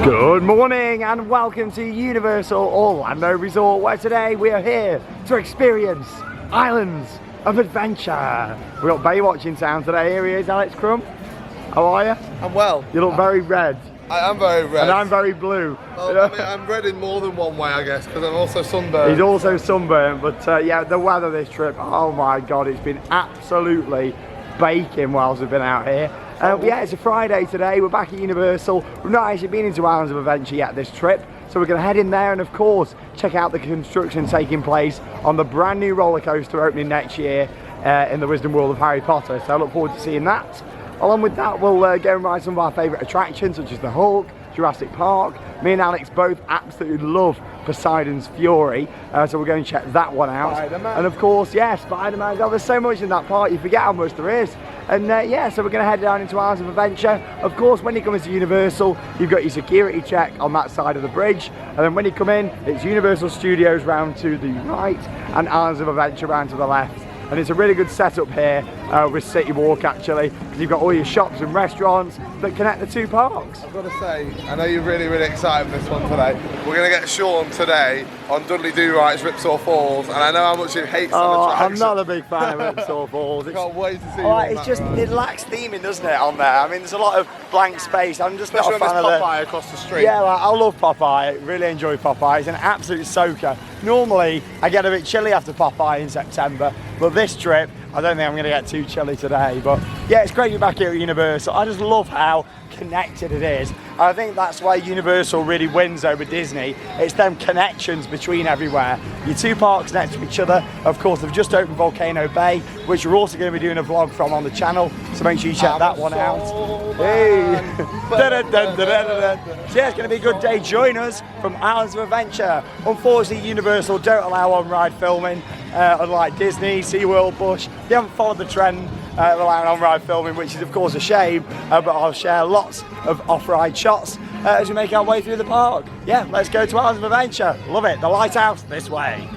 Good morning and welcome to Universal Orlando Resort, where today we are here to experience Islands of Adventure. We've got Baywatch in town today. Here he is, Alex Crumb. How are you? I'm well. You look very red. I am very red. And I'm very blue. Well, I mean, I'm red in more than one way, I guess, because I'm also sunburned. He's also sunburned, but yeah, the weather this trip, oh my God, it's been absolutely baking whilst we've been out here. Yeah, it's a Friday today. We're back at Universal. We've not actually been into Islands of Adventure yet this trip, so we're going to head in there and of course check out the construction taking place on the brand new roller coaster opening next year in the Wisdom World of Harry Potter. So I look forward to seeing that. Along with that, we'll go and ride some of our favourite attractions such as the Hulk, Jurassic Park. Me and Alex both absolutely love Poseidon's Fury, so we're going to check that one out. Spider-Man. And of course, yeah, Spider-Man. God, there's so much in that park, you forget how much there is. And yeah, so we're going to head down into Islands of Adventure. Of course, when you come into Universal, you've got your security check on that side of the bridge. And then when you come in, it's Universal Studios round to the right and Islands of Adventure round to the left. And it's a really good setup here with City Walk actually, because you've got all your shops and restaurants that connect the two parks. I've got to say, I know you're really, really excited for this one today. We're going to get Sean today on Dudley Do Right's Ripsaw Falls, and I know how much he hates on I'm attraction. not a big fan of Ripsaw Falls. Can't wait to see you on It's that just, ride. it lacks theming, doesn't it, on there? I mean, there's a lot of blank space. I'm just Especially not a on fan this of Popeye across the street. Yeah, well, I love Popeye. Really enjoy Popeye. It's an absolute soaker. Normally, I get a bit chilly after Popeye in September, but this trip, I don't think I'm going to get too chilly today. But yeah, it's great to be back here at Universal. I just love how connected it is. I think that's why Universal really wins over Disney. It's them connections between everywhere. Your two parks next to each other. Of course, they've just opened Volcano Bay, which we're also going to be doing a vlog from on the channel. So make sure you check that one out. Hey! So yeah, it's going to be a good day. Join us from Islands of Adventure. Unfortunately, Universal don't allow on-ride filming, unlike Disney, SeaWorld, Busch. They haven't followed the trend of allowing on-ride filming, which is of course a shame, but I'll share lots of off-ride shots as we make our way through the park. Yeah, let's go to Islands of Adventure. Love it. The lighthouse this way.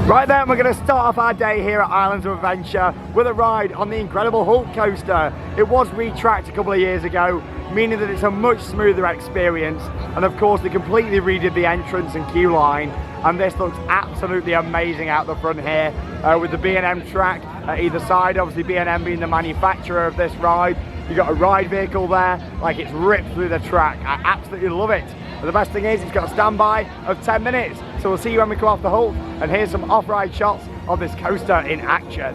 Right then, we're going to start off our day here at Islands of Adventure with a ride on the Incredible Hulk coaster. It was retracked a couple of years ago, meaning that it's a much smoother experience. And of course, they completely redid the entrance and queue line. And this looks absolutely amazing out the front here with the B&M track at either side. Obviously, B&M being the manufacturer of this ride. You've got a ride vehicle there, like it's ripped through the track. I absolutely love it. But the best thing is, it's got a standby of 10 minutes. So we'll see you when we come off the Hulk, and here's some off-ride shots of this coaster in action.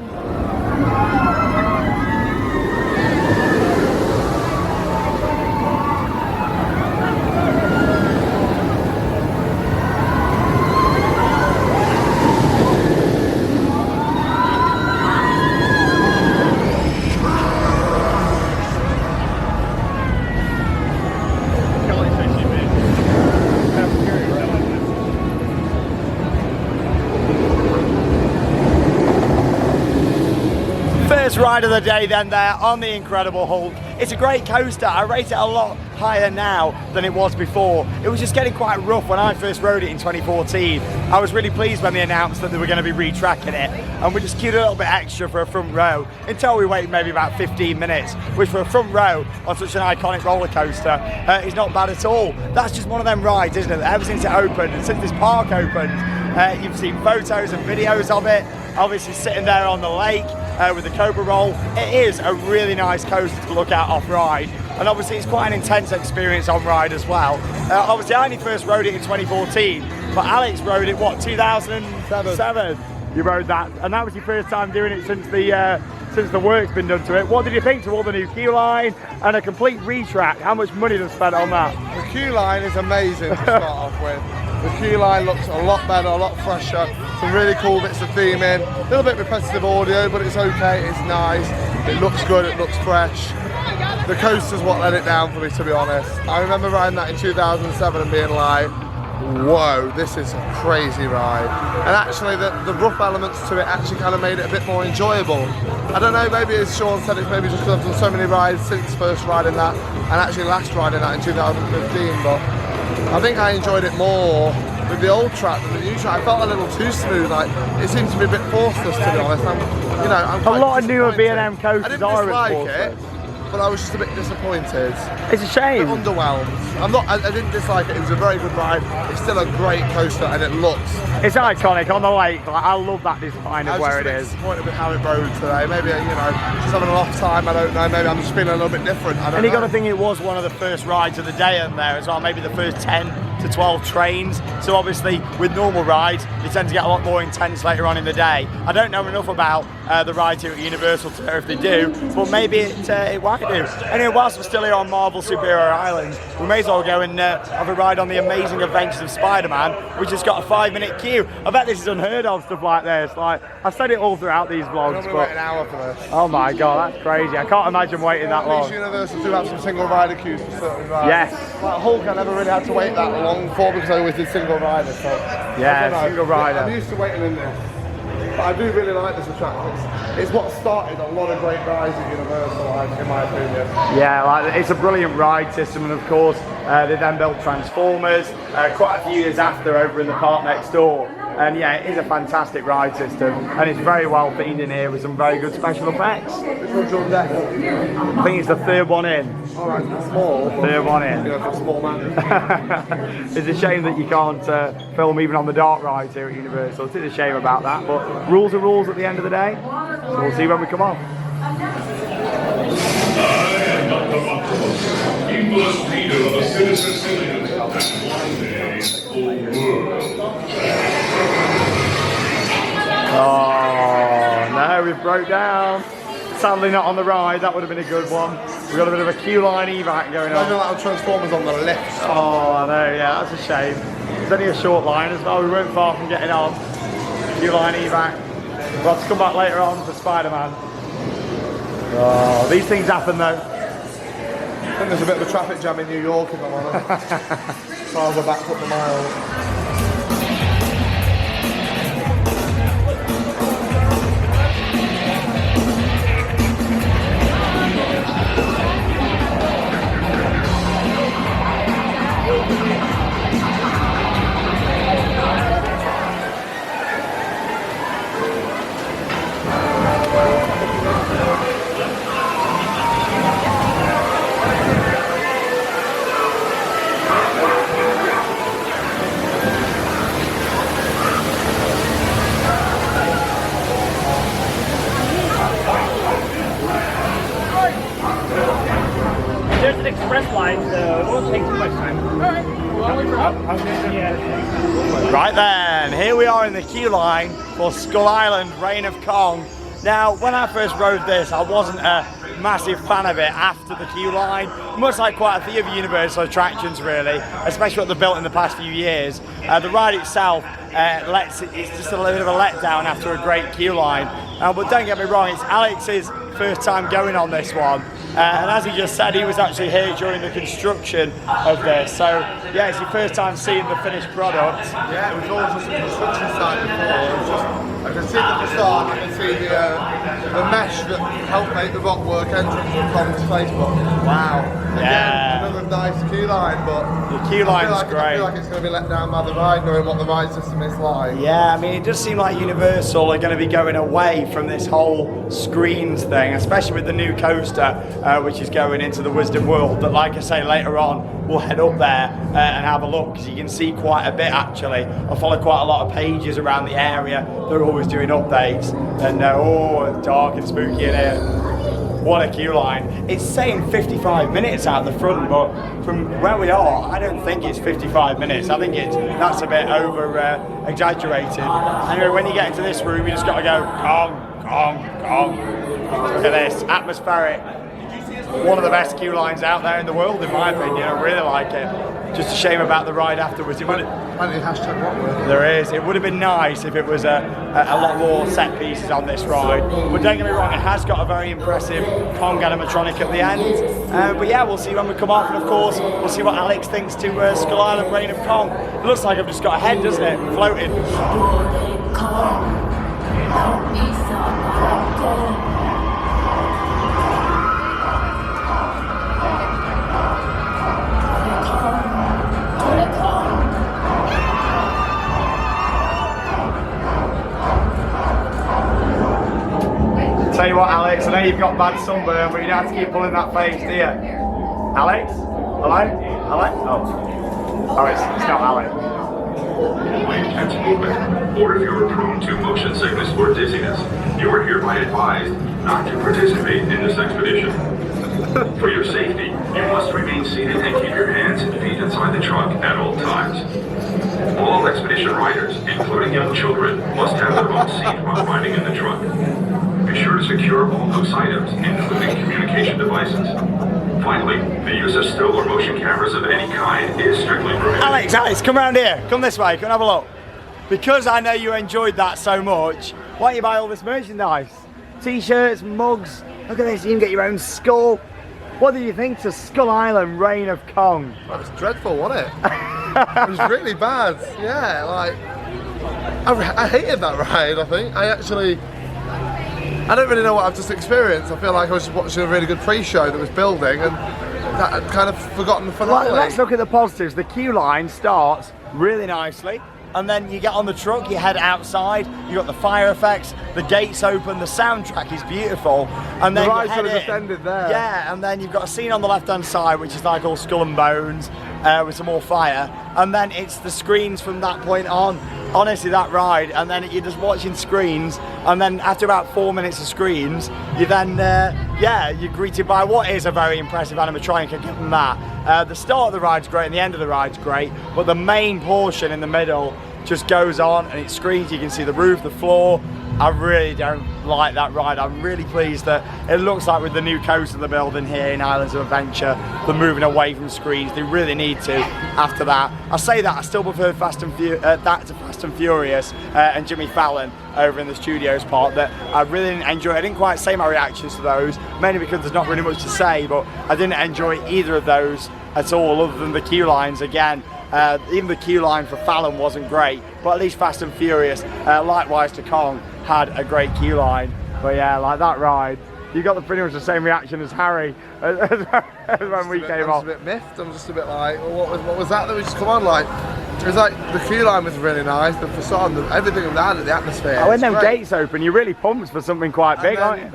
First ride of the day then there on the Incredible Hulk. It's a great coaster. I rate it a lot higher now than it was before. It was just getting quite rough when I first rode it in 2014. I was really pleased when they announced that they were going to be retracking it, and we just queued a little bit extra for a front row until we waited maybe about 15 minutes, which for a front row on such an iconic roller coaster is not bad at all. That's just one of them rides, isn't it? Ever since it opened and since this park opened, you've seen photos and videos of it, obviously sitting there on the lake with the Cobra Roll. It is a really nice coaster to look at off-ride, and obviously it's quite an intense experience on-ride as well. Obviously I only first rode it in 2014, but Alex rode it, what, 2007? You rode that, and that was your first time doing it since the work's been done to it. What did you think to all the new queue line and a complete retrack? How much money was spent on that? The queue line is amazing to start off with. The queue line looks a lot better, a lot fresher. Some really cool bits of theming. A little bit repetitive audio, but it's okay, it's nice. It looks good, it looks fresh. the coaster's what let it down for me, to be honest. I remember riding that in 2007 and being like, whoa, this is a crazy ride. And actually the rough elements to it actually kind of made it a bit more enjoyable. I don't know, maybe as Sean said, it's maybe just because I've done so many rides since first riding that and actually last riding that in 2015, but I think I enjoyed it more with the old track than the new track. I felt a little too smooth, like it seemed to be a bit forceless, to be honest. I'm a lot of newer B&M coasters I didn't are dislike forceless. it, but I was just a bit disappointed. It's a shame. A bit underwhelmed. I didn't dislike it. It was a very good ride. It's still a great coaster, and it looks. It's iconic on the lake. Like, I love that design of where it is. I was just disappointed with how it rode today. Maybe just having an off time. I don't know. Maybe I'm just feeling a little bit different. I don't know. And you got to think it was one of the first rides of the day in there as well. Maybe the first 10 to 12 trains. So obviously, with normal rides, they tend to get a lot more intense later on in the day. I don't know enough about the rides here at Universal to know if they do, but maybe it might do. Anyway, whilst we're still here on Marvel Superhero Island, we may as well go and have a ride on the Amazing Adventures of Spider-Man, which has got a 5-minute queue. I bet this is unheard of, stuff like this. Like, I've said it all throughout these vlogs, but wait an hour for this. Oh my god, that's crazy. I can't imagine waiting that long. Universal do have some single rider queues for certain rides. Yes. Like Hulk, I never really had to wait that long for because I always did single rider. So yeah, single rider. I'm used to waiting in this. But I do really like this attraction. It's what started a lot of great rides at Universal, in my opinion. Yeah, like, it's a brilliant ride system, and of course they then built Transformers quite a few years after over in the park next door. And yeah, it is a fantastic ride system, and it's very well themed in here with some very good special effects. I think it's the third one in. Alright, small. Third one in. For a small man. It's a shame that you can't film even on the dark rides here at Universal. It's a shame about that, but rules are rules at the end of the day. So we'll see when we come on. Leader of the Citizen Syndicate, and one day, the world. Oh no, we broke down. Sadly not on the ride, that would have been a good one. We've got a bit of a queue line evac going on. Imagine that with Transformers on the left. Oh, I know, yeah, that's a shame. It's only a short line as well, we weren't far from getting on. Queue line evac. We'll have to come back later on for Spider-Man. Oh, these things happen though. I think there's a bit of a traffic jam in New York, if I'm honest. Cars are backed up the miles. There's an express line, so it won't take too much time. Alright. Right then, here we are in the queue line for Skull Island Reign of Kong. Now, when I first rode this, I wasn't a massive fan of it after the queue line, much like quite a few of Universal attractions really, especially what they've built in the past few years. The ride itself, it's just a little bit of a letdown after a great queue line. But don't get me wrong, it's Alex's first time going on this one. And as he just said, he was actually here during the construction of this. So yeah, it's your first time seeing the finished product. Yeah, it was all just a construction site before. It was just, I can see the facade, I can see the mesh that helped make the Rockwork entrance with Kong's face, but wow. Yeah. Again, another nice queue line, but The queue line's great. I feel like it's going to be let down by the ride, knowing what the ride system is like. Yeah, I mean, it does seem like Universal are going to be going away from this whole screens thing, especially with the new coaster, which is going into the Wisdom World. But like I say, later on, we'll head up there and have a look, because you can see quite a bit actually. I follow quite a lot of pages around the area. They're always doing updates. And oh, it's dark and spooky in here. What a queue line. It's saying 55 minutes out the front, but from where we are, I don't think it's 55 minutes. I think that's a bit over exaggerated. Anyway, when you get into this room, you just got to go Kong, Kong, Kong. Look at this, atmospheric. one of the best queue lines out there in the world, in my opinion. I really like it. Just a shame about the ride afterwards. It would Hashtag what word? there is. It would have been nice if it was a lot more set pieces on this ride. But don't get me wrong, it has got a very impressive Kong animatronic at the end. But yeah, we'll see when we come off, and of course, we'll see what Alex thinks to Skull Island Reign of Kong. It looks like I've just got a head, doesn't it? Floating. Tell you what, Alex, I know you've got bad sunburn, but you don't have to keep pulling that face, do you? Alex? Hello? Alex? Oh, it's not Alex. Intense movement, or if you are prone to motion sickness or dizziness, you are hereby advised not to participate in this expedition. For your safety, you must remain seated and keep your hands and feet inside the trunk at all times. All expedition riders, including young children, must have their own seat while riding in the trunk. Be sure to secure all loose items, including communication devices. Finally, the use of still or motion cameras of any kind is strictly prohibited. Alex, come round here. Come this way, come have a look. Because I know you enjoyed that so much, why don't you buy all this merchandise? T-shirts, mugs, look at this, you can get your own skull. What did you think to Skull Island Reign of Kong? That was dreadful, wasn't it? It was really bad. Yeah, like I hated that ride. I think I don't really know what I've just experienced. I feel like I was just watching a really good pre-show that was building, and that I'd kind of forgotten the finale. Let's look at the positives. The queue line starts really nicely, and then you get on the truck, you head outside, you got the fire effects, the gates open, the soundtrack is beautiful, and then The ride you sort head of just in. ended there. Yeah, and then you've got a scene on the left-hand side, which is like all skull and bones, with some more fire, and then it's the screens from that point on. Honestly, that ride, and then you're just watching screens, and then after about 4 minutes of screens, you then, you're greeted by what is a very impressive animatronic, I give them that. The start of the ride's great, and the end of the ride's great, but the main portion in the middle just goes on, and it screens, you can see the roof, the floor. I really don't like that ride. I'm really pleased that it looks like with the new coaster they're building here in Islands of Adventure, they're moving away from screens. They really need to after that. I say that, I still prefer that to Fast and Furious and Jimmy Fallon over in the studios part that I really didn't enjoy. I didn't quite say my reactions to those, mainly because there's not really much to say, but I didn't enjoy either of those at all, other than the queue lines again. Even the queue line for Fallon wasn't great, but at least Fast and Furious, likewise to Kong, had a great queue line. But yeah, like that ride, you got pretty much the same reaction as Harry as when we came off. I'm just a bit miffed. I'm just a bit like, well, what was that we just come on? Like, it was like the queue line was really nice, the facade, everything about it, the atmosphere. When them gates open, you're really pumped for something quite big, aren't you?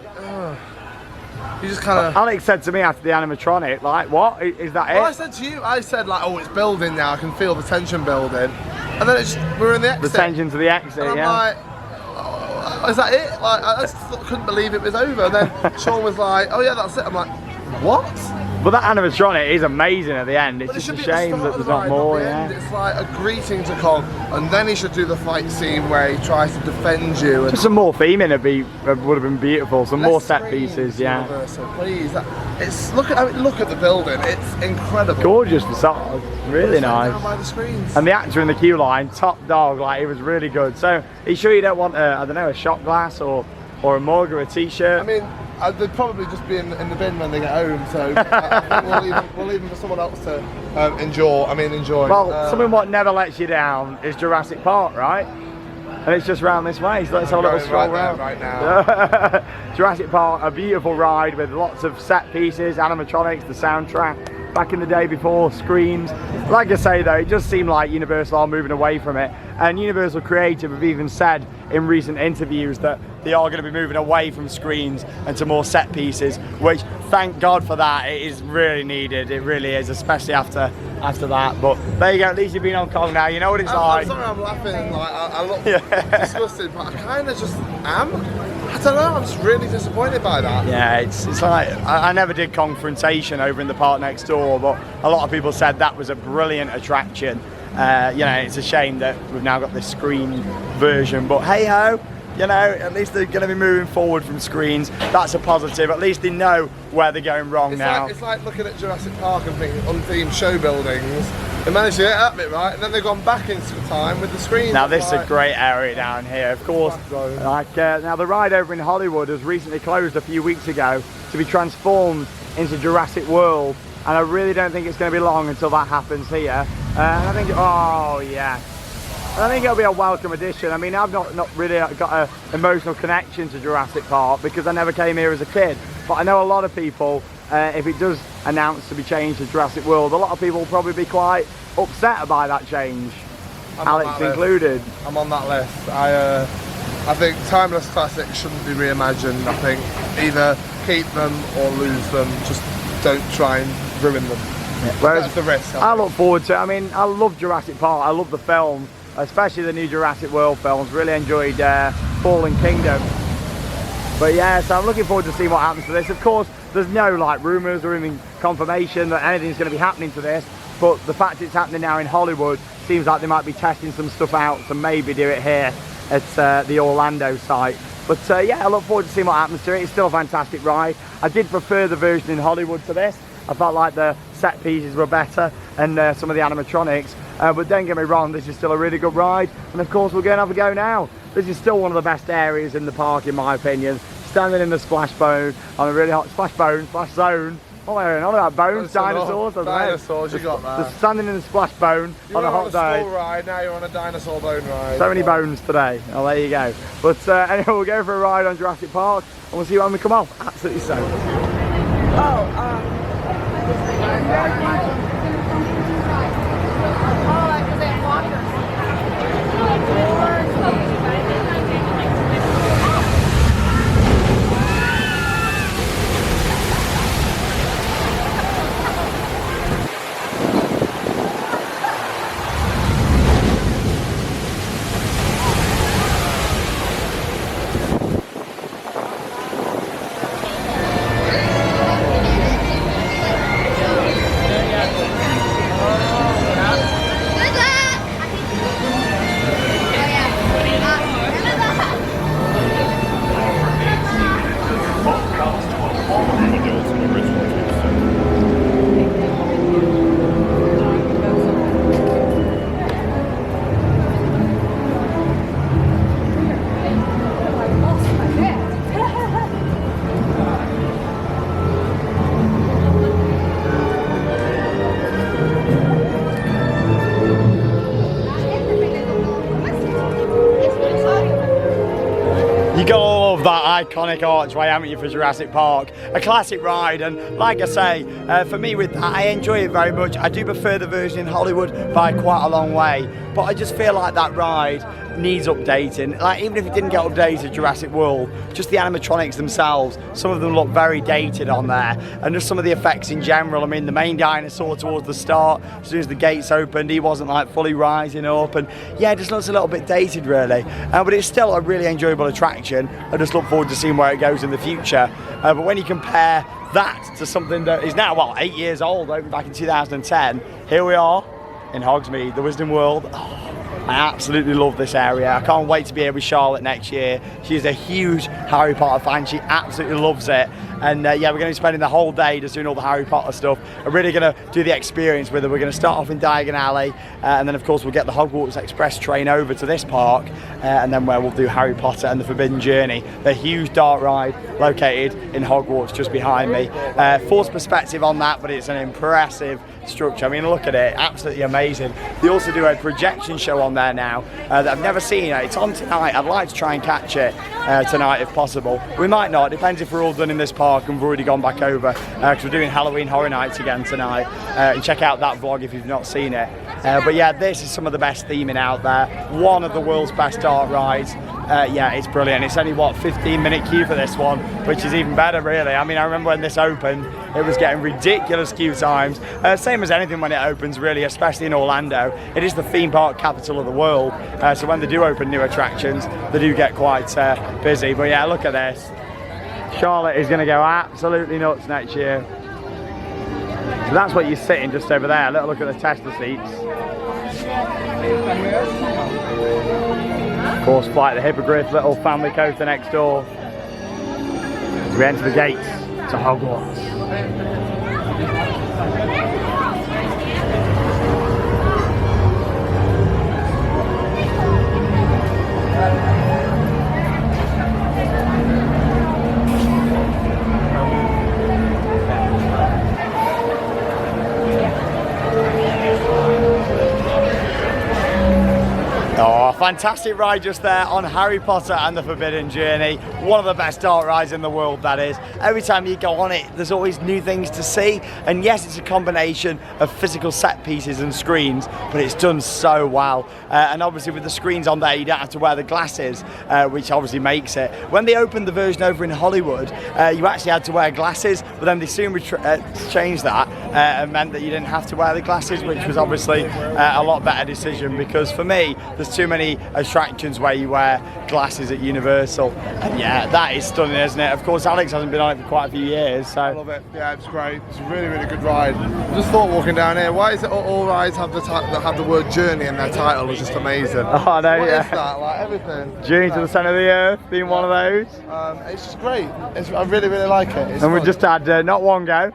You just kind of. Alex said to me after the animatronic, like, what is that? Well, it? I said to you, I said like, oh, it's building now. I can feel the tension building, and then we're in the exit. The tension to the exit, and I'm yeah. like, oh, is that it? Like, I just couldn't believe it was over. And then Sean was like, oh yeah, that's it. I'm like, what? But that animatronic is amazing at the end. It's But it just should a be at the shame start that of there's the not ride, more, the yeah. end. It's like a greeting to Kong, and then he should do the fight scene where he tries to defend you. And Just some more theming would have been beautiful. Some less more set screens, pieces, yeah. Universal, please. Look at the building. It's incredible. Gorgeous facade, really Down nice. by the screens. And the actor in the queue line, top dog, like he was really good. So, are you sure you don't want a shot glass or a mug or a t-shirt? I mean, they'd probably just be in the bin when they get home, so I think we'll leave them for someone else to enjoy. Well, something what never lets you down is Jurassic Park, right? And it's just round this way, so let's have a little going stroll right there, round. right now. Jurassic Park, a beautiful ride with lots of set pieces, animatronics, the soundtrack. Back in the day before screens. Like I say though, it just seemed like Universal are moving away from it. And Universal Creative have even said in recent interviews that they are going to be moving away from screens and to more set pieces, which thank God for that. It is really needed. It really is, especially after that. But there you go, at least you've been on Kong now. You know what it's like. I'm sorry I'm laughing, like I look disgusted, but I kind of just am. I don't know, I'm just really disappointed by that. Yeah, it's like, I never did Confrontation over in the park next door, but a lot of people said that was a brilliant attraction. It's a shame that we've now got this screen version, but hey ho, you know, at least they're going to be moving forward from screens. That's a positive. At least they know where they're going wrong now. It's like looking at Jurassic Park and thinking unthemed show buildings. They managed to get that bit right, and then they've gone back into time with the screens. Now this is a great area down here, of course. Now the ride over in Hollywood has recently closed a few weeks ago to be transformed into Jurassic World, and I really don't think it's going to be long until that happens here. And I think, oh yeah, and I think it'll be a welcome addition. I mean, I've not really got an emotional connection to Jurassic Park because I never came here as a kid, but I know a lot of people, if it does announce to be changed to Jurassic World, a lot of people will probably be quite upset by that change, Alex included. I'm on that list. I think timeless classics shouldn't be reimagined. I think either keep them or lose them. Just don't try and ruin them. Yeah. Whereas that's the risk. I look forward to it. I mean, I love Jurassic Park. I love the film, especially the new Jurassic World films. Really enjoyed Fallen Kingdom. But yeah, so I'm looking forward to seeing what happens to this. Of course, there's no like rumours or even confirmation that anything's going to be happening to this. But the fact it's happening now in Hollywood seems like they might be testing some stuff out to maybe do it here at the Orlando site. But yeah, I look forward to seeing what happens to it. It's still a fantastic ride. I did prefer the version in Hollywood to this. I felt like the set pieces were better and some of the animatronics. But don't get me wrong, this is still a really good ride. And of course, we're going to have a go now. This is still one of the best areas in the park, in my opinion. Standing in the splash zone on a really hot splash zone. Oh, I'm on about bones, dinosaurs. Dinosaurs, you got that. Just standing in the splash bone on a hot day. You were on a school ride, now you're on a dinosaur bone ride. So many bones today. Oh, there you go. But anyway, we'll go for a ride on Jurassic Park and we'll see when we come off. Absolutely so. Iconic archway, haven't you, for Jurassic Park? A classic ride, and like I say, for me with that, I enjoy it very much. I do prefer the version in Hollywood by quite a long way, but I just feel like that ride needs updating. Like, even if it didn't get updated, Jurassic World, just the animatronics themselves, some of them look very dated on there, and just some of the effects in general. I mean, the main dinosaur towards the start, as soon as the gates opened, he wasn't like fully rising up, and yeah, it just looks a little bit dated really, but it's still a really enjoyable attraction. I just look forward to seeing where it goes in the future. But when you compare that to something that is now, well, 8 years old, opened back in 2010, here we are in Hogsmeade, the Wizarding World. I absolutely love this area. I can't wait to be here with Charlotte next year. She's a huge Harry Potter fan. She absolutely loves it. And yeah, we're going to be spending the whole day just doing all the Harry Potter stuff. I'm really going to do the experience with her. We're going to start off in Diagon Alley, and then of course we'll get the Hogwarts Express train over to this park, and then where we'll do Harry Potter and the Forbidden Journey, the huge dark ride located in Hogwarts just behind me. Forced perspective on that, but it's an impressive structure. I mean, look at it, absolutely amazing. They also do a projection show on there now that I've never seen. It's on tonight. I'd like to try and catch it tonight if possible. We might not, depends if we're all done in this park and we've already gone back over, because we're doing Halloween Horror Nights again tonight, and check out that vlog if you've not seen it. But yeah, this is some of the best theming out there. One of the world's best dark rides. Yeah, it's brilliant. It's only, what, 15-minute queue for this one, which is even better really. I mean, I remember when this opened, it was getting ridiculous queue times. Same as anything when it opens really, especially in Orlando. It is the theme park capital of the world, so when they do open new attractions, they do get quite busy. But yeah, look at this. Charlotte is going to go absolutely nuts next year. So that's what you're sitting just over there. A little look at the tester seats. course, Flight of the Hippogriff, little family coaster next door. As we enter the gates to Hogwarts. Oh, fantastic ride just there on Harry Potter and the Forbidden Journey. One of the best dark rides in the world, that is. Every time you go on it, there's always new things to see. And yes, it's a combination of physical set pieces and screens, but it's done so well. And obviously with the screens on there, you don't have to wear the glasses, which obviously makes it. When they opened the version over in Hollywood, you actually had to wear glasses, but then they soon changed that and meant that you didn't have to wear the glasses, which was obviously a lot better decision, because for me, there's too many attractions where you wear glasses at Universal, and yeah, that is stunning, isn't it? Of course, Alex hasn't been on it for quite a few years, so I love it. Yeah, it's great. It's a really, really good ride. Just thought walking down here, why is it all rides have that have the word journey in their title? It's just amazing. Oh, I know, What yeah. is that? Like everything. Journey to the Centre of the Earth being one of those. It's just great. I really, really like it. It's And we fun. just had not one go,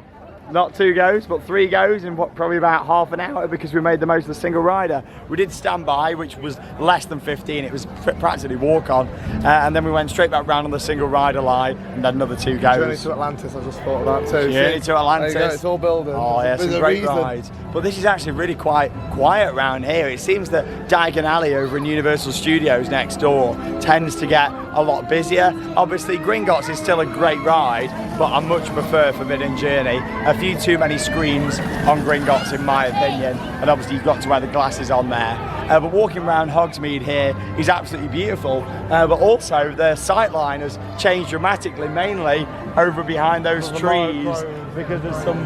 not 2 goes, but 3 goes in what, probably about half an hour, because we made the most of the single rider. We did stand by, which was less than 15. It was practically walk on, and then we went straight back round on the single rider line and had another 2 goes. Journey to Atlantis, I just thought of that too. Journey See? to Atlantis. There you go, it's all building. Oh yeah, There's some a great reason. rides. But this is actually really quite quiet around here. It seems that Diagon Alley over in Universal Studios next door tends to get a lot busier. Obviously Gringotts is still a great ride, but I much prefer Forbidden Journey. A few too many screens on Gringotts in my opinion, and obviously you've got to wear the glasses on there. But walking around Hogsmeade here is absolutely beautiful, but also the sightline has changed dramatically, mainly over behind those trees, because there's some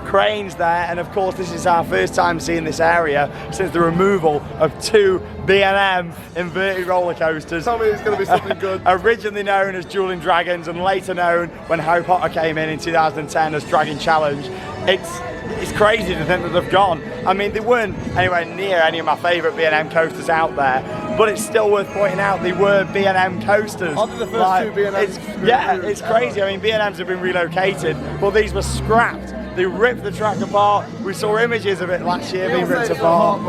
cranes there, and of course this is our first time seeing this area since the removal of 2 B&M inverted roller coasters. Tell me it's going to be something good. Originally known as Dueling Dragons, and later known when Harry Potter came in 2010 as Dragon Challenge. It's crazy to think that they've gone. I mean, they weren't anywhere near any of my favourite B&M coasters out there, but it's still worth pointing out they were B&M coasters. Aren't they the first 2 B&Ms? Yeah, it's crazy. I mean, B&Ms have been relocated, but these were scrapped. They ripped the track apart. We saw images of it last year being ripped apart.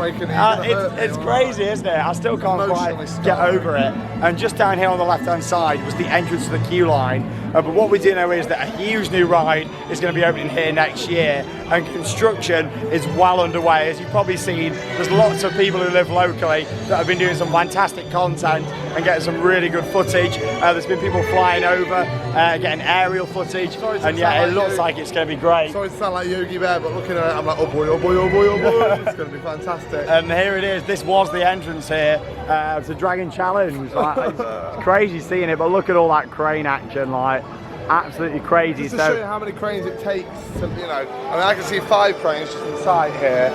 It's crazy, isn't it? I still can't quite get over it. And just down here on the left-hand side was the entrance to the queue line. But what we do know is that a huge new ride is going to be opening here next year, and construction is well underway. As you've probably seen, there's lots of people who live locally that have been doing some fantastic content and getting some really good footage. There's been people flying over, getting aerial footage, and yeah, it looks like it's going to be great. Sorry to sound like Yogi Bear, but looking at it, I'm like, oh boy, oh boy, oh boy, oh boy. It's going to be fantastic. And here it is. This was the entrance here to Dragon Challenge. Like, it's crazy seeing it, but look at all that crane action, like absolutely crazy. Just to show you how many cranes it takes to, you know, I mean, I can see 5 cranes just inside here.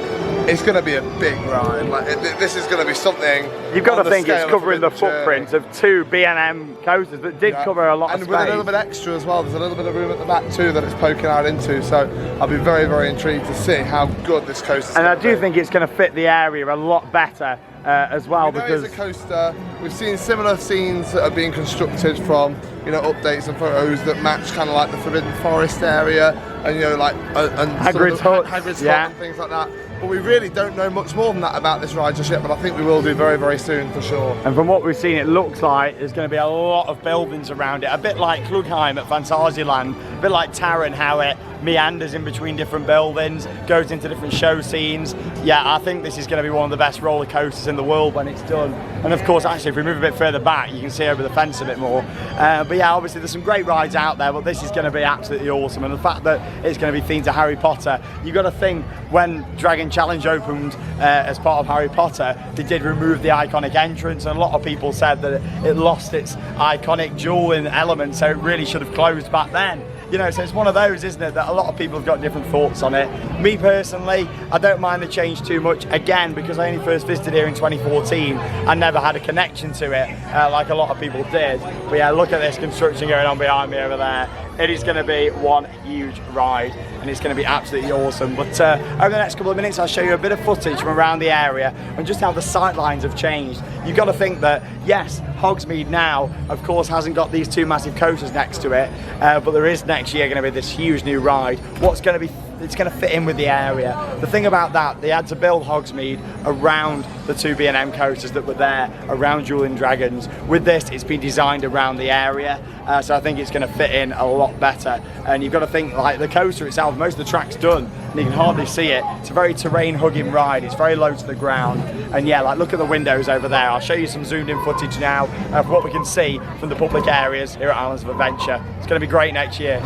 It's going to be a big ride. Like, this is going to be something. You've got to think it's covering the footprint of 2 B&M coasters that did cover a lot of and space. with a little bit extra as well. There's a little bit of room at the back too that it's poking out into. So I'll be very, very intrigued to see how good this coaster is. And I do think it's going to fit the area a lot better as well, because it's a coaster. We've seen similar scenes that are being constructed from, you know, updates and photos that match kind of like the Forbidden Forest area, and you know, like and Hagrid's sort of hut, Hagrid's yeah, hut and things like that. But we really don't know much more than that about this ride just yet, but I think we will do very, very soon for sure. And from what we've seen, it looks like there's going to be a lot of buildings around it, a bit like Klugheim at Phantasialand, a bit like Taron, how it meanders in between different buildings, goes into different show scenes. Yeah, I think this is going to be one of the best roller coasters in the world when it's done. And of course, actually, if we move a bit further back, you can see over the fence a bit more. But yeah, obviously there's some great rides out there, but this is going to be absolutely awesome. And the fact that it's going to be themed to Harry Potter, you've got to think when Dragon Challenge opened as part of Harry Potter, they did remove the iconic entrance, and a lot of people said that it lost its iconic dueling element, so it really should have closed back then. You know, so it's one of those, isn't it, that a lot of people have got different thoughts on it. Me personally, I don't mind the change too much, again, because I only first visited here in 2014. I never had a connection to it like a lot of people did. But yeah, look at this construction going on behind me over there. It is going to be one huge ride, and it's going to be absolutely awesome. But over the next couple of minutes, I'll show you a bit of footage from around the area and just how the sight lines have changed. You've got to think that, yes, Hogsmeade now, of course, hasn't got these two massive coasters next to it, but there is next year going to be this huge new ride. What's going to be, it's going to fit in with the area. The thing about that, they had to build Hogsmeade around the two B&M coasters that were there, around Julian Dragons. With this, it's been designed around the area, so I think it's going to fit in a lot better. And you've got to think, like the coaster itself, most of the track's done, and you can hardly see it. It's a very terrain-hugging ride. It's very low to the ground, and yeah, like look at the windows over there. I'll show you some zoomed-in footage now of what we can see from the public areas here at Islands of Adventure. It's going to be great next year.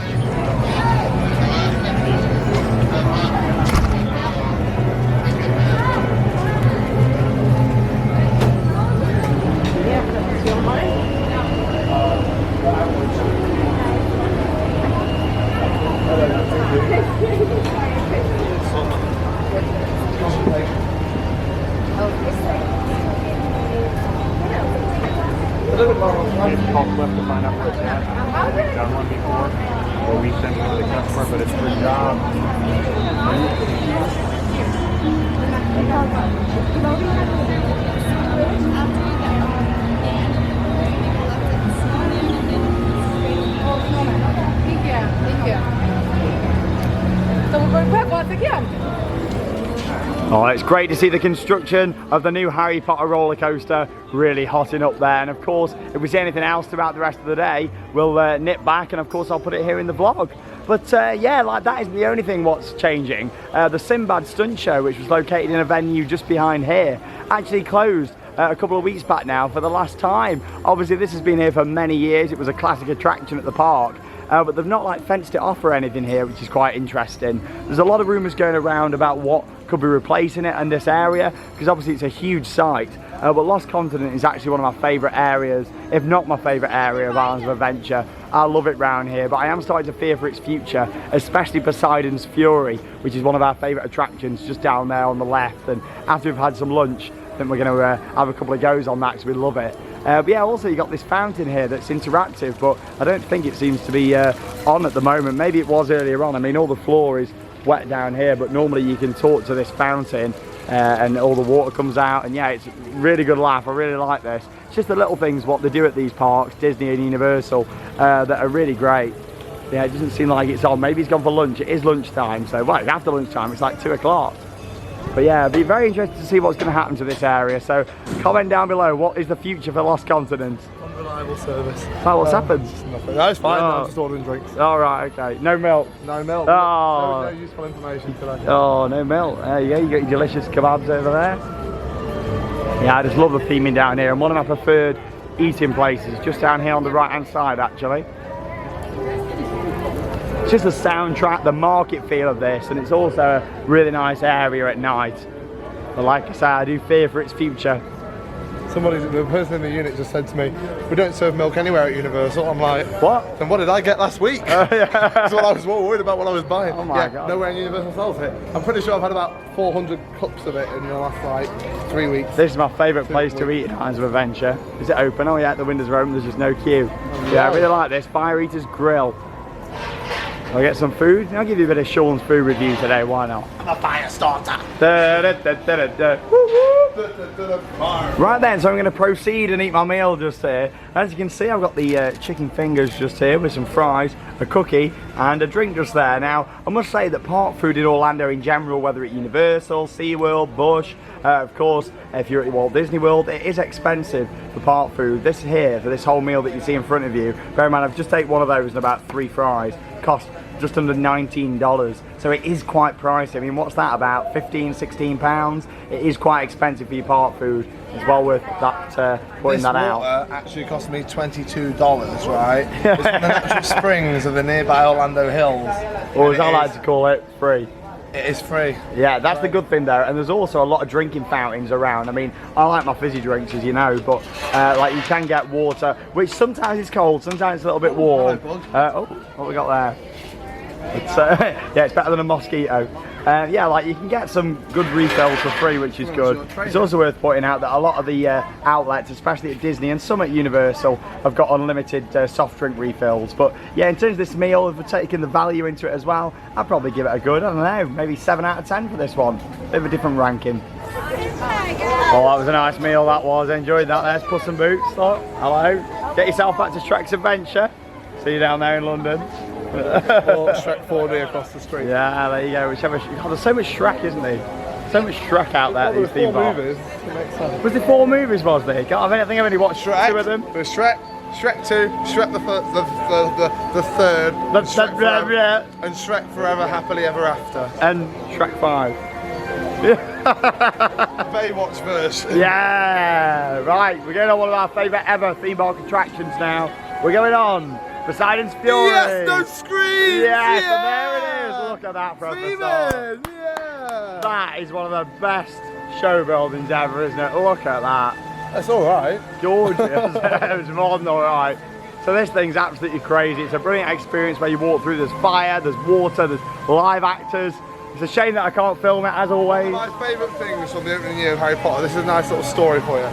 It's called Flip to find out where it's at. We've done one before, or we send it to the customer, but it's for job. Thank you. So we're going back once again. Oh, it's great to see the construction of the new Harry Potter roller coaster really hotting up there. And of course, if we see anything else throughout the rest of the day, we'll nip back, and of course I'll put it here in the vlog. But yeah, like that isn't the only thing what's changing. The Sinbad Stunt Show, which was located in a venue just behind here, actually closed a couple of weeks back now for the last time. Obviously this has been here for many years. It was a classic attraction at the park. But they've not like fenced it off or anything here, which is quite interesting. There's a lot of rumours going around about what could be replacing it in this area, because obviously it's a huge site. But Lost Continent is actually one of my favourite areas, if not my favourite area of Islands of Adventure. I love it round here, but I am starting to fear for its future, especially Poseidon's Fury, which is one of our favourite attractions just down there on the left. And after we've had some lunch, I think we're going to have a couple of goes on that because we love it. But yeah, also you got this fountain here that's interactive, but I don't think it seems to be on at the moment. Maybe it was earlier on. I mean, all the floor is wet down here, but normally you can talk to this fountain and all the water comes out, and yeah, it's a really good laugh. I really like this. It's just the little things what they do at these parks, Disney and Universal, that are really great. Yeah, it doesn't seem like it's on. Maybe it's gone for lunch. It is lunchtime, so well, after lunchtime, it's like 2 o'clock. But yeah, I'd be very interested to see what's going to happen to this area. So comment down below, what is the future for Lost Continent? Unreliable service. Oh, what's happened? Nothing. No, it's fine. Oh. I'm just ordering drinks. All right, okay. No milk. No milk. Oh. No useful information today. Oh, no milk. There you go. You got your delicious kebabs over there. Yeah, I just love the theming down here. And one of my preferred eating places, just down here on the right-hand side, actually. It's just the soundtrack, the market feel of this, and it's also a really nice area at night. But like I say, I do fear for its future. The person in the unit just said to me, "We don't serve milk anywhere at Universal." I'm like, what? Then what did I get last week? Yeah. That's what I was more worried about when I was buying. Oh my God. Nowhere in Universal sells it. I'm pretty sure I've had about 400 cups of it in the last like 3 weeks. This is my favourite place to eat in Islands of Adventure. Is it open? Oh yeah, the windows are open, there's just no queue. Yeah, I really like this. Fire Eaters Grill. I'll get some food. I'll give you a bit of Sean's food review today, why not? I'm a fire starter. Right then, so I'm going to proceed and eat my meal just here. As you can see, I've got the chicken fingers just here with some fries, a cookie and a drink just there. Now, I must say that park food in Orlando in general, whether at Universal, SeaWorld, Busch, of course, if you're at Walt Disney World, it is expensive for park food. This here, for this whole meal that you see in front of you, bear in mind, I've just taken one of those and about 3 fries, cost just under $19, so it is quite pricey. I mean, what's that, about 15, 16 pounds? It is quite expensive for your park food. It's well worth that, putting that out. This water actually cost me $22, right? It's from the natural springs of the nearby Orlando Hills. Or as I like to call it, free. It is free. Yeah, that's the good thing though, and there's also a lot of drinking fountains around. I mean, I like my fizzy drinks, as you know, but like you can get water, which sometimes is cold, sometimes it's a little bit warm. Hello, bug. Oh, what we got there? It's, yeah, it's better than a mosquito. Yeah, like you can get some good refills for free, which is good. It's also worth pointing out that a lot of the outlets, especially at Disney and some at Universal, have got unlimited soft drink refills. But yeah, in terms of this meal, if we're taking the value into it as well, I'd probably give it a good, I don't know, maybe 7 out of 10 for this one. Bit of a different ranking. Oh, that was a nice meal, that was. Enjoyed that. There's Puss in Boots. Look, hello. Get yourself back to Shrek's Adventure. See you down there in London. Or Shrek 4D across the street. Yeah, there you go. Whichever. God, there's so much Shrek, isn't there? So much Shrek out there. Well, These theme parks. movies. It makes sense. Was there 4 movies? Was there? God, I think I've only watched Shrek. 2 of them. There's Shrek, Shrek 2, Shrek the third, and Shrek Forever, and Shrek Forever Happily Ever After. And Shrek 5. Baywatch version. Yeah, right. We're going on one of our favourite ever theme park attractions now. We're going on Poseidon's Fury. Yes, no screens. Yes, yeah. and there it is. Look at that from the start. Yeah. That is one of the best show buildings ever, isn't it? Look at that. That's all right. Gorgeous. It was more than alright. So this thing's absolutely crazy. It's a brilliant experience where you walk through, there's fire, there's water, there's live actors. It's a shame that I can't film it as always. My favourite things from the opening year of Harry Potter, this is a nice little story for you.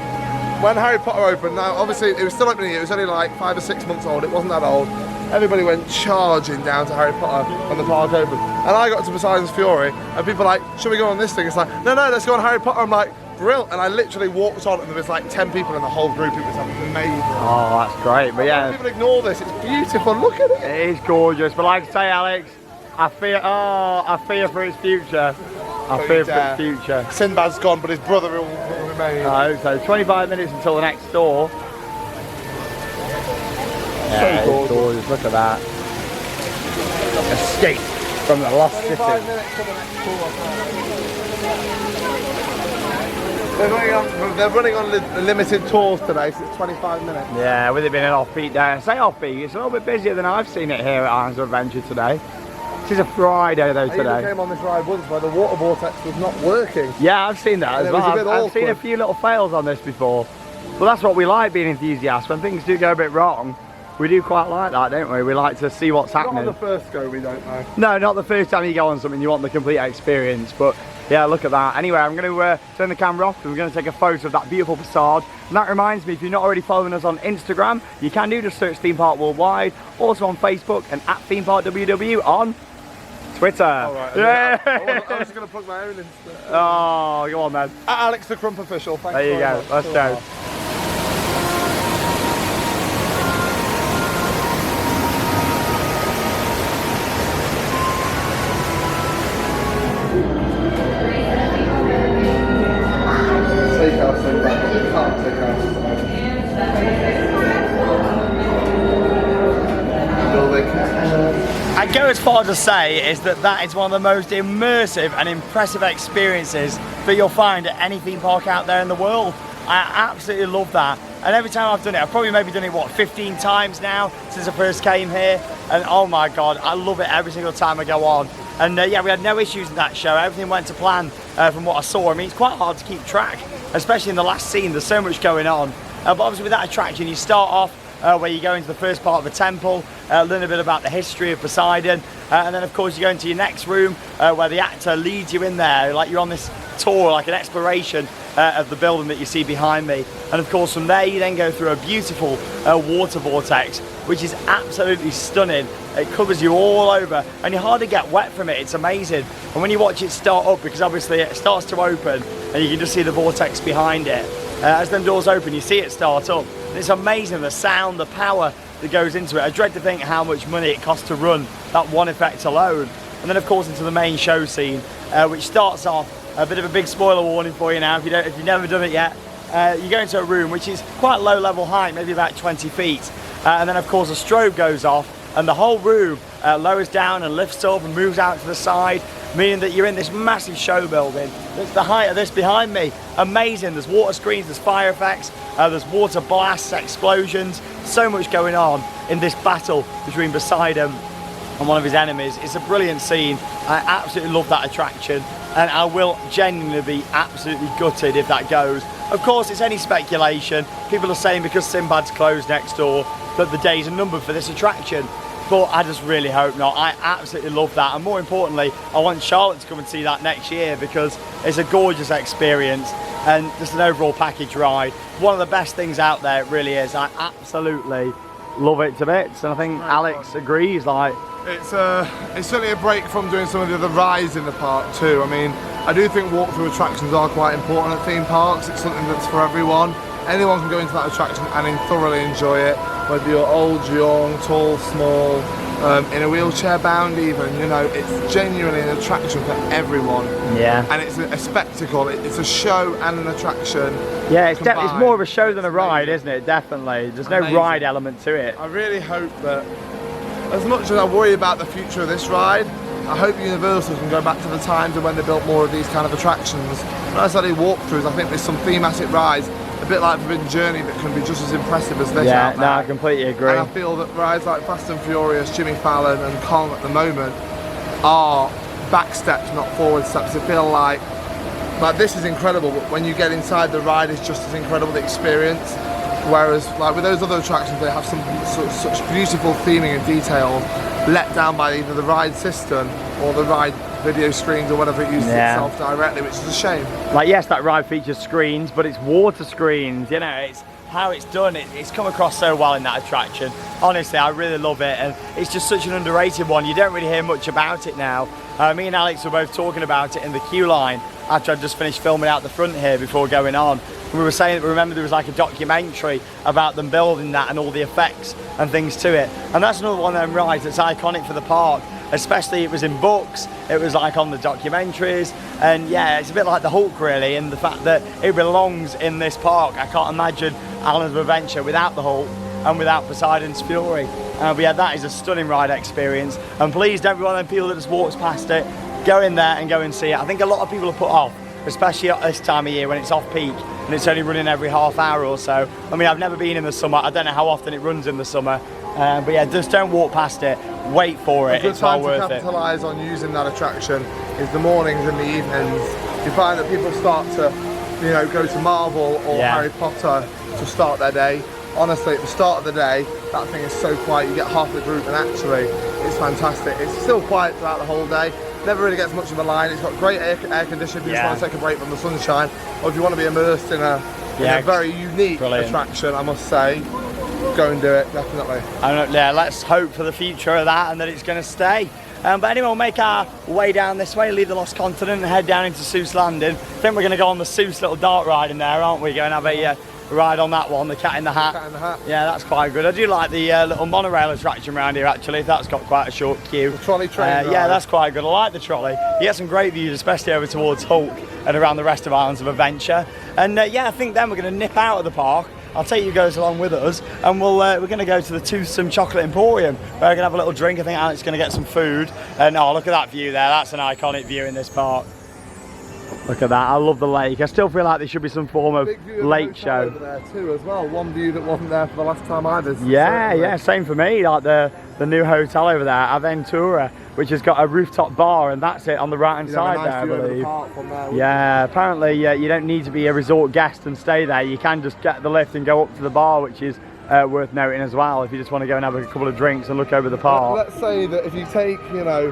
When Harry Potter opened, now obviously it was still opening year, it was only like 5 or 6 months old, it wasn't that old. Everybody went charging down to Harry Potter when the park opened. And I got to Poseidon's Fury, and people were like, should we go on this thing? It's like, no, let's go on Harry Potter. I'm like, brilliant. And I literally walked on, and there was like 10 people in the whole group. It was amazing. Oh, that's great. But yeah, People ignore this, it's beautiful, look at it. it is gorgeous. But like I say, Alex, I fear for its future. I fear for its future. Sinbad's gone, but his brother will remain. I hope so. 25 minutes until the next door. Yeah, So it's gorgeous. Look at that. Escape from the lost city. 25 minutes to the next tour. They're running on limited tours today, so it's 25 minutes. Yeah, with it being an off-beat day. I say off-beat, it's a little bit busier than I've seen it here at Islands of Adventure today. This is a Friday though I even today. came on this ride once where the water vortex was not working. Yeah, I've seen that And as it was well. a bit I've seen a awkward. few little fails on this before. Well, that's what we like being enthusiasts. When things do go a bit wrong, we do quite like that, don't we? We like to see what's Not on happening. the first go, we don't know. No, not the first time you go on something, you want the complete experience. But yeah, look at that. Anyway, I'm going to turn the camera off and we're going to take a photo of that beautiful facade. And that reminds me, if you're not already following us on Instagram, you can do, just search Theme Park Worldwide. Also on Facebook and at Theme Park WW on Twitter. All right. Yeah. I was just going to plug my own Insta. Oh, go on then. At Alex the Crump Official. Thanks There you very go. much. Let's go. Take our thing back, but we can't take ours. I'd go as far to say is that is one of the most immersive and impressive experiences that you'll find at any theme park out there in the world. I absolutely love that. And every time I've done it, I've probably maybe done it, what, 15 times now since I first came here. And oh my God, I love it every single time I go on. And yeah, we had no issues in that show. Everything went to plan from what I saw. I mean, it's quite hard to keep track, especially in the last scene. There's so much going on. But obviously with that attraction, you start off where you go into the first part of the temple, learn a bit about the history of Poseidon, and then of course you go into your next room where the actor leads you in there, like you're on this tour, like an exploration of the building that you see behind me. And of course from there you then go through a beautiful water vortex, which is absolutely stunning. It covers you all over and you hardly get wet from it. It's amazing. And when you watch it start up, because obviously it starts to open and you can just see the vortex behind it, as them doors open you see it start up. And it's amazing, the sound, the power that goes into it. I dread to think how much money it costs to run that one effect alone. And then of course into the main show scene, which starts off, a bit of a big spoiler warning for you now if you've never done it yet. You go into a room which is quite low level height, maybe about 20 feet. And then of course a strobe goes off and the whole room lowers down and lifts up and moves out to the side, meaning that you're in this massive show building. It's the height of this behind me. Amazing. There's water screens, there's fire effects, there's water blasts, explosions, so much going on in this battle between Poseidon and one of his enemies. It's a brilliant scene. I absolutely love that attraction and I will genuinely be absolutely gutted if that goes. Of course, it's any speculation. People are saying because Sinbad's closed next door that the days are numbered for this attraction. But I just really hope not. I absolutely love that, and more importantly, I want Charlotte to come and see that next year because it's a gorgeous experience and just an overall package ride. One of the best things out there, it really is. I absolutely love it to bits, and I think Alex agrees. Like, it's certainly a break from doing some of the other rides in the park too. I mean, I do think walkthrough attractions are quite important at theme parks. It's something that's for everyone. Anyone can go into that attraction and thoroughly enjoy it, whether you're old, young, tall, small, in a wheelchair bound even, you know, it's genuinely an attraction for everyone. yeah. And it's a spectacle, it's a show and an attraction. Yeah, it's combined. more of a show than a ride, isn't it? Definitely. There's no Amazing. ride element to it. I really hope that, as much as I worry about the future of this ride, I hope Universal can go back to the times when they built more of these kind of attractions. Not necessarily walkthroughs, I think there's some thematic rides, a bit like Forbidden Journey, that can be just as impressive as this Yeah, out there. no, I completely agree. And I feel that rides like Fast and Furious, Jimmy Fallon and Kong at the moment are back steps, not forward steps. They feel like this is incredible, but when you get inside, the ride is just as incredible, the experience. Whereas like with those other attractions, they have some such beautiful theming and detail let down by either the ride system or the ride video screens or whatever it uses itself directly, which is a shame. Like, yes, that ride features screens, but it's water screens, you know, it's how it's done. It's come across so well in that attraction. Honestly, I really love it, and it's just such an underrated one. You don't really hear much about it now. Me and Alex were both talking about it in the queue line after I'd just finished filming out the front here before going on. We were saying that, remember, there was like a documentary about them building that and all the effects and things to it. And that's another one of them rides that's iconic for the park. Especially, it was in books, it was like on the documentaries, and yeah, it's a bit like the Hulk really, in the fact that it belongs in this park. I can't imagine Islands of Adventure without the Hulk and without Poseidon's Fury. But yeah, that is a stunning ride experience, and please don't be one of them people that just walks past it. Go in there and go and see it. I think a lot of people are put off, especially at this time of year when it's off peak and it's only running every half hour or so. I mean, I've never been in the summer, I don't know how often it runs in the summer, but yeah, just don't walk past it, wait for it, it's well worth it. A good time to capitalise on using that attraction is the mornings and the evenings. You find that people start to, you know, go to Marvel or Harry Potter to start their day. Honestly, at the start of the day, that thing is so quiet, you get half the group, and actually, it's fantastic. It's still quiet throughout the whole day. Never really gets much of a line. It's got great air conditioning if you just want to take a break from the sunshine, or if you want to be immersed in a very unique attraction, I must say, go and do it, definitely. Yeah, let's hope for the future of that and that it's going to stay. But anyway, we'll make our way down this way, leave the Lost Continent and head down into Seuss Landing. I think we're going to go on the Seuss little dark ride in there, aren't we? Go and have a ride on that one, the Cat in the Hat. Cat in the Hat. Yeah, that's quite good. I do like the little monorail attraction around here actually. That's got quite a short queue. The trolley train yeah, that's quite good. I like the trolley. You get some great views, especially over towards Hulk and around the rest of Islands of Adventure. And yeah, I think then we're going to nip out of the park. I'll take you guys along with us, and we're going to go to the Toothsome Chocolate Emporium, where we're going to have a little drink. I think Alex is going to get some food. And oh, look at that view there. That's an iconic view in this park. Look at that. I love the lake. I still feel like there should be some form of lake show over there too, as well. One view that wasn't there for the last time I visited. Yeah, yeah, same for me. Like the new hotel over there, Aventura, which has got a rooftop bar, and that's it on the right hand side there, I believe. Yeah, apparently you don't need to be a resort guest and stay there. You can just get the lift and go up to the bar, which is worth noting as well if you just want to go and have a couple of drinks and look over the park. Let's say that if you take, you know,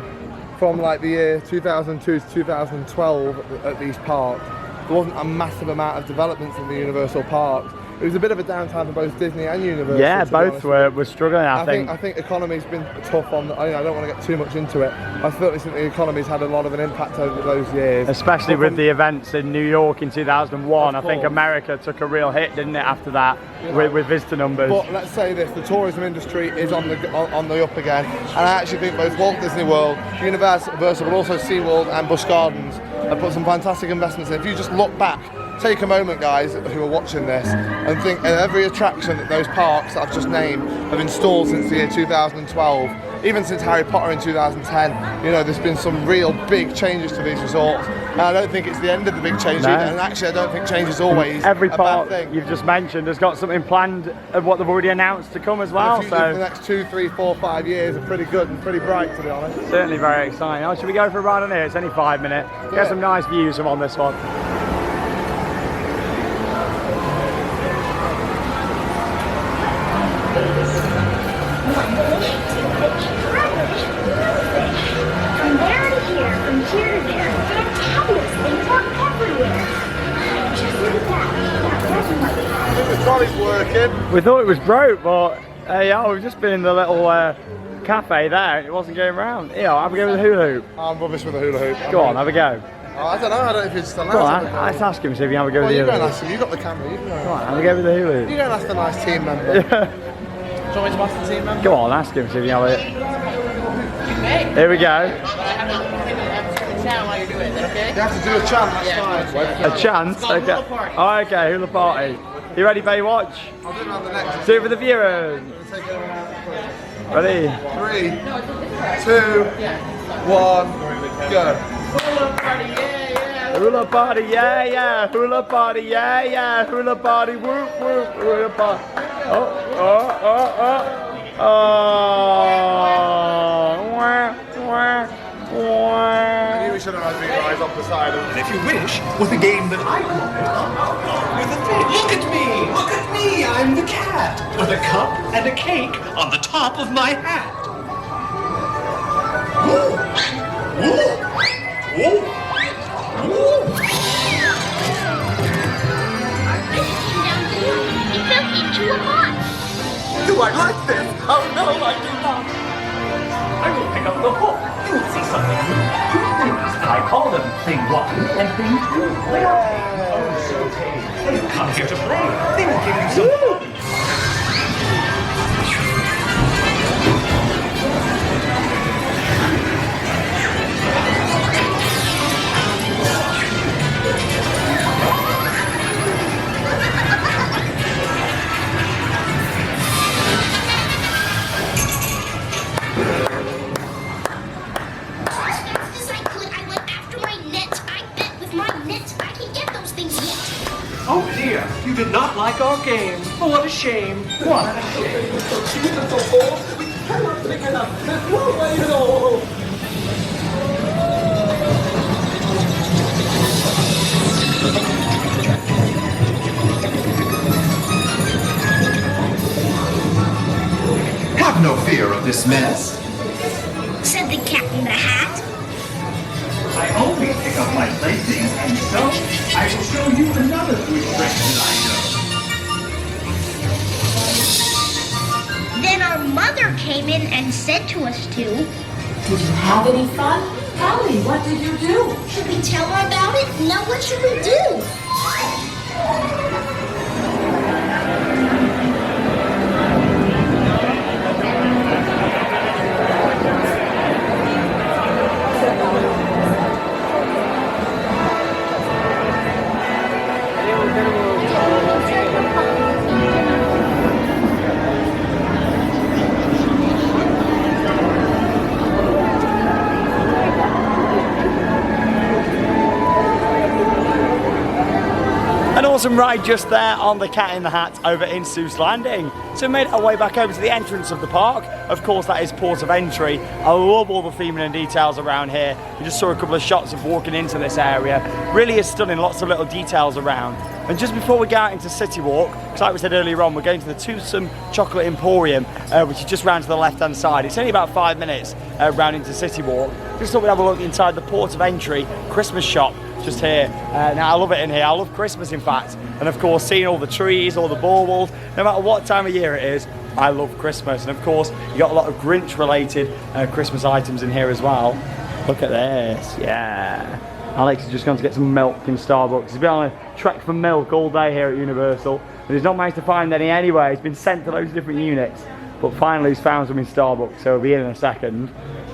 from like the year 2002 to 2012 at these parks, there wasn't a massive amount of developments in the Universal parks. It was a bit of a downtime for both Disney and Universal. Yeah, both were struggling, I think. I think economy's been tough on, I don't want to get too much into it. I certainly think the economy's had a lot of an impact over those years. Especially with the events in New York in 2001. I think America took a real hit, didn't it, after that, with visitor numbers. But let's say this, the tourism industry is on the up again. And I actually think both Walt Disney World, Universal, but also SeaWorld and Busch Gardens have put some fantastic investments in. If you just look back, take a moment, guys, who are watching this, and think of every attraction that those parks that I've just named have installed since the year 2012, even since Harry Potter in 2010, you know, there's been some real big changes to these resorts. And I don't think it's the end of the big change either, and actually I don't think change is always every a park bad thing. You've just mentioned has got something planned of what they've already announced to come as well. So the next 2, 3, 4, 5 years are pretty good and pretty bright, to be honest. Certainly very exciting. Oh, should we go for a ride on here? It's only 5 minutes. Get some nice views from on this one. working. We thought it was broke, but yeah, we've just been in the little cafe there. It wasn't going round. Yeah, have a go with the hula hoop. I'm rubbish with the hula hoop. Go on, have a go. Oh, I don't know. I don't know if it's still Go on, allowed. let's ask him, see if you have a go Well, with you the go hula and hoop. ask him. You got the camera. You can Go go. on, have a go with the hula hoop. You go and ask the nice team member. Do you want me to ask the team member? Go on, ask him, see if you have it. Here we go. You have to do a chant, that's fine. A chance? Okay. Oh, okay, hula party. You ready, Baywatch? I'll do it around the next. Do it for the viewers. Take it around. Ready? 3, 2, 1, go. Hula party, yeah, yeah. Hula party, yeah, yeah. Hula party, whoop, whoop. Hula party. Oh. Wah, wah, wah. Maybe we should have had these guys off the side of If you wish, with a game that I play, with a fish. Look at me! Look at me! I'm the cat! With a cup and a cake on the top of my hat. Ooh. Ooh. Ooh. Ooh. It fell into a pot. Do I like this? Oh no, I do not. I will pick up the book. You will see something new. 2 things. I call them thing 1 and thing 2. They are oh so tame. They have come here to play. They will give you some fun. Oh dear, you did not like our game. Oh, what a shame. What a shame. We cannot pick it up. There's no way at all. Have no fear of this mess. Said the cat in the hat. I always pick up my playthings, and so I will show you another good trick that I know. Then our mother came in and said to us to. Did you have any fun? Ellie, what did you do? Should we tell her about it? Now what should we do? An awesome ride just there on the Cat in the Hat over in Seuss Landing. So we made our way back over to the entrance of the park. Of course, that is port of entry. I love all the theming and details around here. We just saw a couple of shots of walking into this area. Really is stunning, lots of little details around. And just before we go out into City Walk, because like we said earlier on, we're going to the Toothsome Chocolate Emporium, which is just round to the left-hand side. It's only about 5 minutes round into City Walk. Just thought we'd have a look inside the port of entry Christmas shop just here. Now I love it in here. I love Christmas, in fact. And of course, seeing all the trees, all the baubles, no matter what time of year it is, I love Christmas. And of course, you got a lot of Grinch-related Christmas items in here as well. Look at this, yeah. Alex has just gone to get some milk in Starbucks. He's been on a trek for milk all day here at Universal, and he's not managed to find any anyway. He's been sent to loads of different units, but finally he's found some in Starbucks, so he'll be in a second.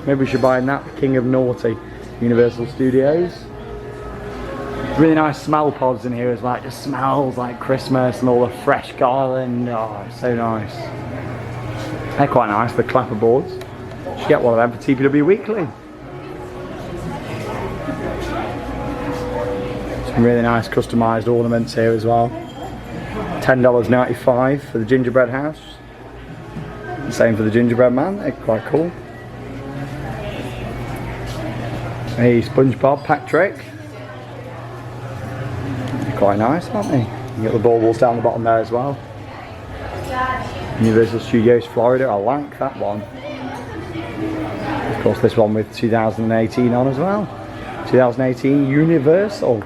Maybe we should buy him that, King of Naughty, Universal Studios. Really nice smell pods in here as well. It just smells like Christmas and all the fresh garland. Oh, it's so nice. They're quite nice, the clapper boards. Should get one of them for TPW Weekly. Some really nice customised ornaments here as well. $10.95 for the gingerbread house. Same for the gingerbread man, they're quite cool. A SpongeBob pack trick. Quite nice, aren't they? You got the baubles down the bottom there as well. Universal Studios Florida, I like that one. Of course, this one with 2018 on as well. 2018 Universal.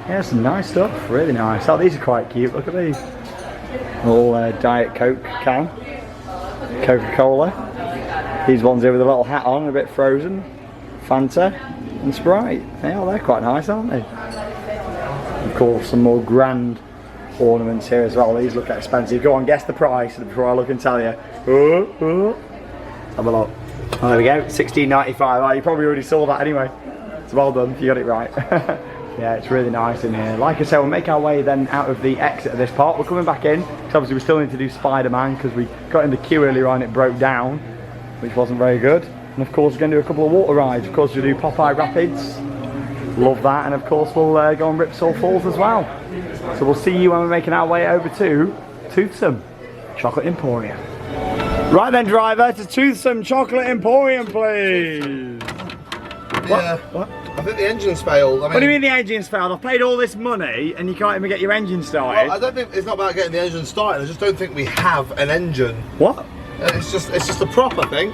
Yeah, some nice stuff, really nice. Oh, these are quite cute, look at these. Little Diet Coke can. Coca-Cola. These ones here with a little hat on, a bit frozen. Fanta and Sprite. Yeah, they're quite nice, aren't they? Of course, some more grand ornaments here as well. These look expensive. Go on, guess the price before I look and tell you. Have a look. Oh, there we go, $16.95. Oh, you probably already saw that anyway. So well done, you got it right. Yeah, it's really nice in here. Like I said, we'll make our way then out of the exit of this part. We're coming back in, because obviously we still need to do Spider-Man, because we got in the queue earlier on, it broke down, which wasn't very good. And of course, we're going to do a couple of water rides. Of course, we'll do Popeye Rapids. Love that. And of course, we'll go on Ripsaw Falls as well. So we'll see you when we're making our way over to Toothsome Chocolate Emporium. Right then, driver, to Toothsome Chocolate Emporium, please. Yeah. What? I think the engine's failed. I mean, What do you mean the engine's failed? I've paid all this money and you can't even get your engine started. Well, I don't think it's not about getting the engine started. I just don't think we have an engine. What? It's just a prop, I think.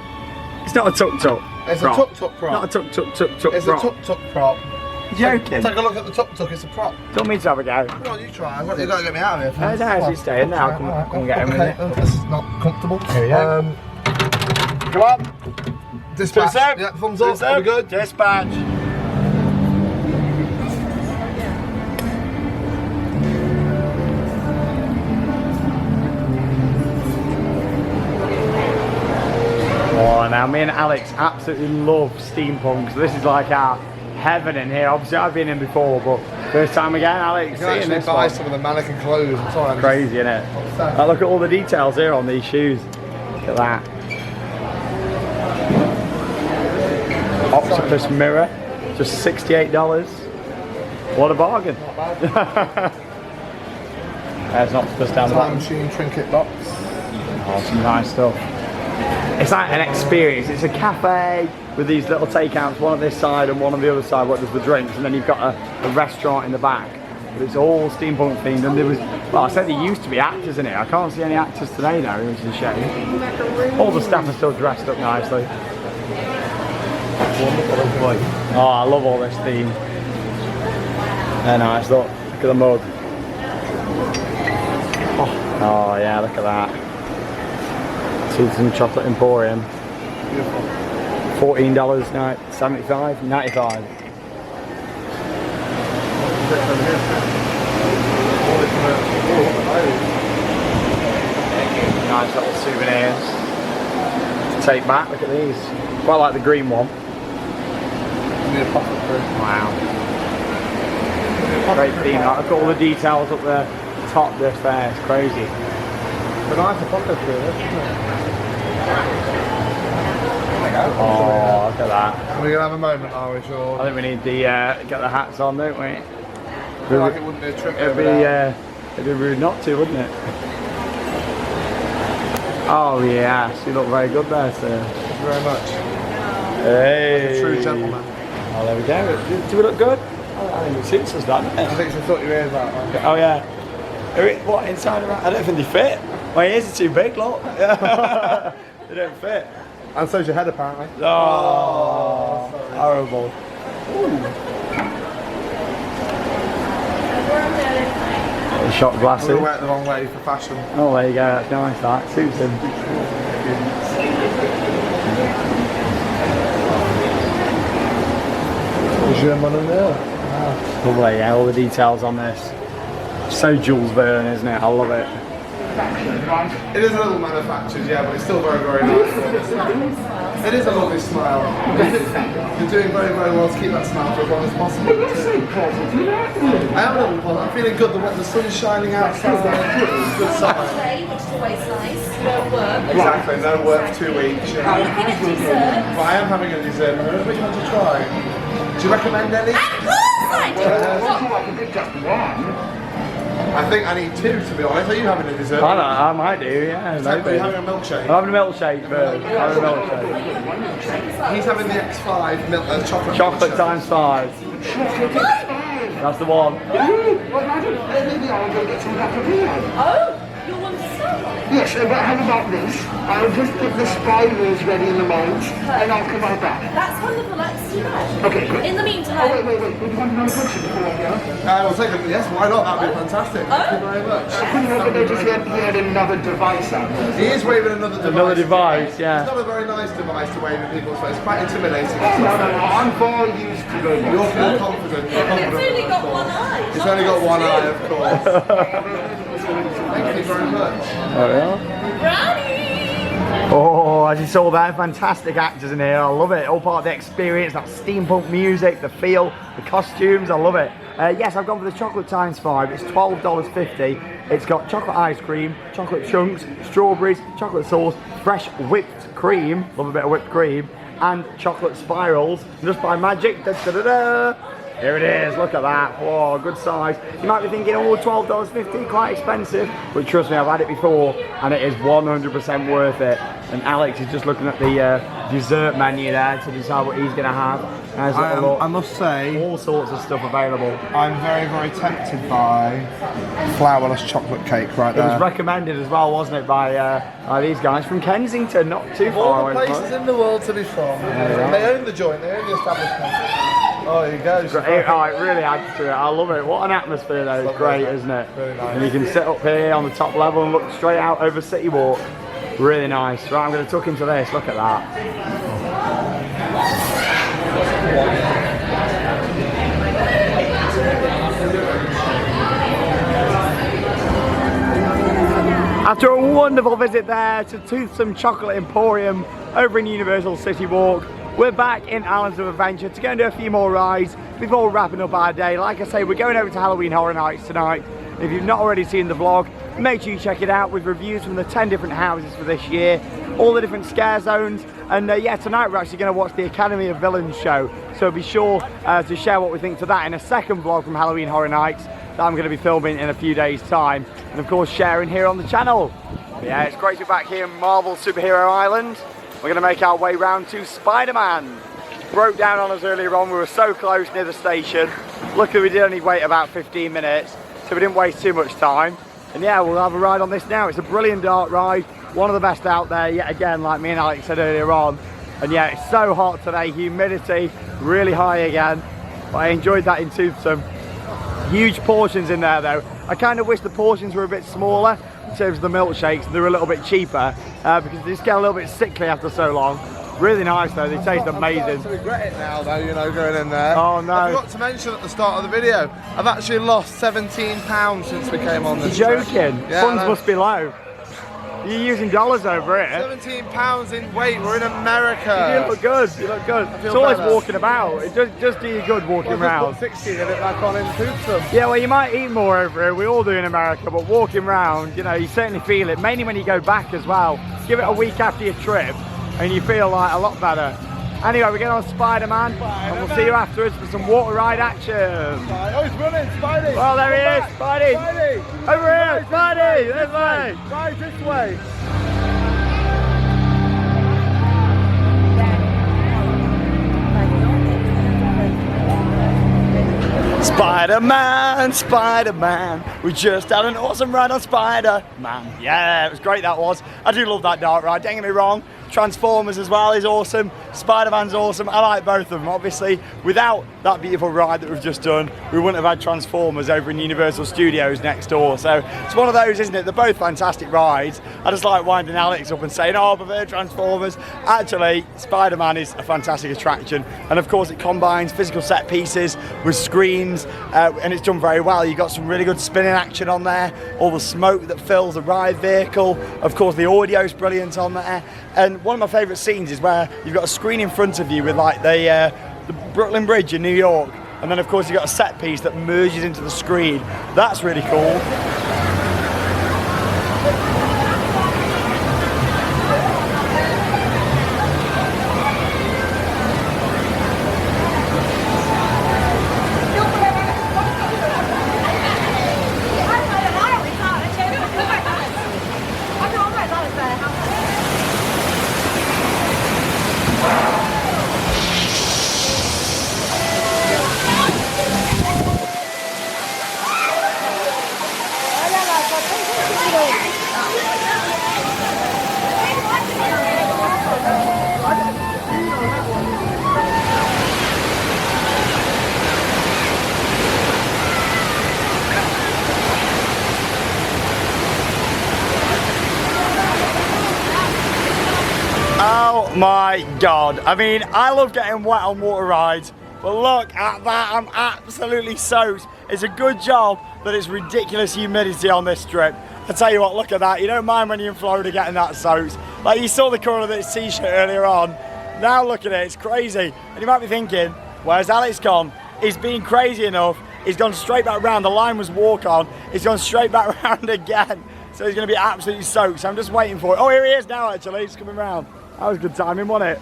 It's not a tuk-tuk. It's prop. a tuk-tuk prop. Not a tuk-tuk It's prop. a tuk-tuk prop. You're joking? Take a look at the tuk-tuk. It's a prop. Don't mean to have a go. Come on, you try. You've got to get me out of here. No, no, you stay in there. I'll come and get him in Okay, it. this is not comfortable. Here we go. Come on. Dispatch. Toothsome. Yeah, thumbs up. Are we good? Dispatch. Oh, now me and Alex absolutely love steampunk, so this is like our heaven in here. Obviously I've been in before, but first time again, Alex, You can seeing actually this buy one. some of the mannequin clothes. I'm sorry. Crazy, isn't it? Look at all the details here on these shoes. Look at that. Octopus mirror, just $68. What a bargain. There's an octopus down the Time bottom. machine trinket box. Oh, some nice stuff. It's like an experience. It's a cafe with these little takeouts, one on this side and one on the other side, what does the drinks, and then you've got a restaurant in the back. But it's all steampunk themed, and there was, well, I said there used to be actors in it. I can't see any actors today though, which is a shame. All the staff are still dressed up nicely. Oh, I love all this theme. They're nice, look at the mug. Oh yeah, look at that. Toothsome Chocolate Emporium. $14 night, 75, 95. Nice little souvenirs to take back. Look at these. Quite like the green one. Wow. Great theme. Look at all the details up the top just there. It's crazy. But nice to pocket through this, isn't it? Oh, look at that. We're gonna have a moment, are we sure? I think we need the get the hats on, don't we? I feel like it wouldn't be a trip It'd over be there. it'd be rude not to, wouldn't it? Oh yes, you look very good there, sir. Thank you very much. Hey, True gentleman. Oh, there we go. Do we look good? I think it suits us, that, doesn't I it? think you should sort your ears out, man. Oh yeah. What inside or out? I don't think they fit. My ears are too big, look. They don't fit. And so's your head, apparently. Oh, horrible. Shot I'm glasses. gonna wear it the wrong way for fashion. Oh, there you go. That's nice. That suits him. Lovely. Yeah, all the details on this. So Jules Verne, isn't it? I love it. It is a little manufactured, yeah, but it's still very, very nice. It is a lovely smile. You're doing very, very well to keep that smile for as long as possible. I am a little positive. I'm feeling good. The sun's shining outside. Good sign. Which is always nice. No work. Exactly. No work for 2 weeks. You know. But I am having a dessert. Which one to try? Do you recommend any? Of course I do. I think I need 2, to be honest. Are you having a dessert? I might do, yeah. Are Maybe. you having a milkshake? I'm having a milkshake first. I'm having a milkshake. He's having the X5 chocolate Chocolate milkshake. times 5. That's the one. Oh, you're one so Yes, but how about this? I'll just get the spirals ready in the molds, and I'll come right back. That's wonderful. Let's do that. Okay, good. In the meantime. Oh, wait. Would you want another picture before I go? We'll take it. Yes, why not? That'd be fantastic. Thank you very much. I couldn't help but notice he had another device out there. He is waving another device. Another device, yeah. It's not a very nice device to wave in people's face. It's quite intimidating. No, I'm far used to going. You're feel confident. You're confident. It's only got one eye. It's only got one eye, of course. Thank you very much. Oh, as you saw there, fantastic actors in here. I love it. All part of the experience, that steampunk music, the feel, the costumes. I love it. Yes, I've gone for the chocolate ×5. It's $12.50. It's got chocolate ice cream, chocolate chunks, strawberries, chocolate sauce, fresh whipped cream. Love a bit of whipped cream. And chocolate spirals. Just by magic. Da, da, da, da. Here it is, look at that. Whoa, good size. You might be thinking, oh, $12.50, quite expensive. But trust me, I've had it before, and it is 100% worth it. And Alex is just looking at the dessert menu there to decide what he's going to have. I must say, all sorts of stuff available. I'm very, very tempted by flourless chocolate cake right there. It was recommended as well, wasn't it, by these guys from Kensington, not too far All away the from places us. in the world to be from. They own the joint, they own the establishment. Oh, there you go. It really adds to it. I love it. What an atmosphere though. It's great, isn't it? Really nice. And you can sit up here on the top level and look straight out over City Walk. Really nice. Right, I'm going to tuck into this. Look at that. After a wonderful visit there to Toothsome Chocolate Emporium over in Universal City Walk, we're back in Islands of Adventure to go and do a few more rides before wrapping up our day. Like I say, we're going over to Halloween Horror Nights tonight. If you've not already seen the vlog, make sure you check it out with reviews from the 10 different houses for this year, all the different scare zones, and yeah, tonight we're actually going to watch the Academy of Villains show, so be sure to share what we think to that in a second vlog from Halloween Horror Nights that I'm going to be filming in a few days' time, and of course sharing here on the channel. But yeah, it's great to be back here in Marvel Superhero Island. We're going to make our way round to Spider-Man. Broke down on us earlier on, we were so close near the station. Luckily we did only wait about 15 minutes, so we didn't waste too much time. And yeah, we'll have a ride on this now. It's a brilliant dark ride, one of the best out there yet again, like me and Alex said earlier on. And yeah, it's so hot today, humidity really high again, but I enjoyed that in Toothsome. Huge portions in there though. I kind of wish the portions were a bit smaller in terms of the milkshakes, they were a little bit cheaper because they just get a little bit sickly after so long. Really nice though, they taste amazing. I regret it now though, you know, going in there. Oh no. I forgot to mention at the start of the video, I've actually lost 17 pounds since we came on this You're trip. joking? Yeah, Funds must be low. You're using dollars over here. 17 pounds in weight, we're in America. You look good, you look good. It's always walking about. It just do you good walking around. Put 16 of it back on in Toothsome. Yeah, well you might eat more over here, we all do in America, but walking around, you know, you certainly feel it, mainly when you go back as well. Give it a week after your trip and you feel like a lot better. Anyway, we're going on Spider-Man and we'll see you afterwards for some water ride action. Oh, he's running, Spidey! Well, there he is, Spidey! Spidey! Over here, Spidey! This way! Right this way! Spider-Man, Spider-Man, we just had an awesome ride on Spider-Man. Yeah, it was great, that was. I do love that dark ride, don't get me wrong. Transformers as well is awesome. Spider-Man's awesome. I like both of them. Obviously, without that beautiful ride that we've just done, we wouldn't have had Transformers over in Universal Studios next door. So it's one of those, isn't it? They're both fantastic rides. I just like winding Alex up and saying, oh, I prefer Transformers. Actually, Spider-Man is a fantastic attraction. And of course, it combines physical set pieces with screens, and it's done very well. You've got some really good spinning action on there, all the smoke that fills the ride vehicle. Of course, the audio's brilliant on there. And one of my favourite scenes is where you've got a screen in front of you with like the Brooklyn Bridge in New York, and then of course you've got a set piece that merges into the screen. That's really cool. Oh my God. I mean, I love getting wet on water rides, but look at that, I'm absolutely soaked. It's a good job that it's ridiculous humidity on this strip. I tell you what, look at that. You don't mind when you're in Florida getting that soaked. Like you saw the colour of this t-shirt earlier on. Now look at it, it's crazy. And you might be thinking, where's Alex gone? He's been crazy enough. He's gone straight back round. The line was walk on. He's gone straight back round again. So he's going to be absolutely soaked. So I'm just waiting for it. Oh, here he is now, actually. He's coming round. That was good timing, wasn't it?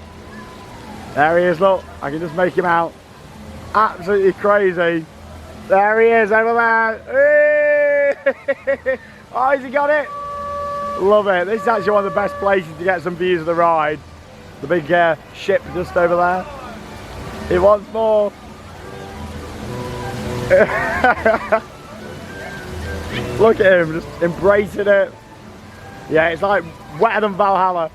There he is, look. I can just make him out. Absolutely crazy. There he is, over there. Hey! Oh, has he got it? Love it. This is actually one of the best places to get some views of the ride. The big ship just over there. He wants more. Look at him, just embracing it. Yeah, it's like wetter than Valhalla.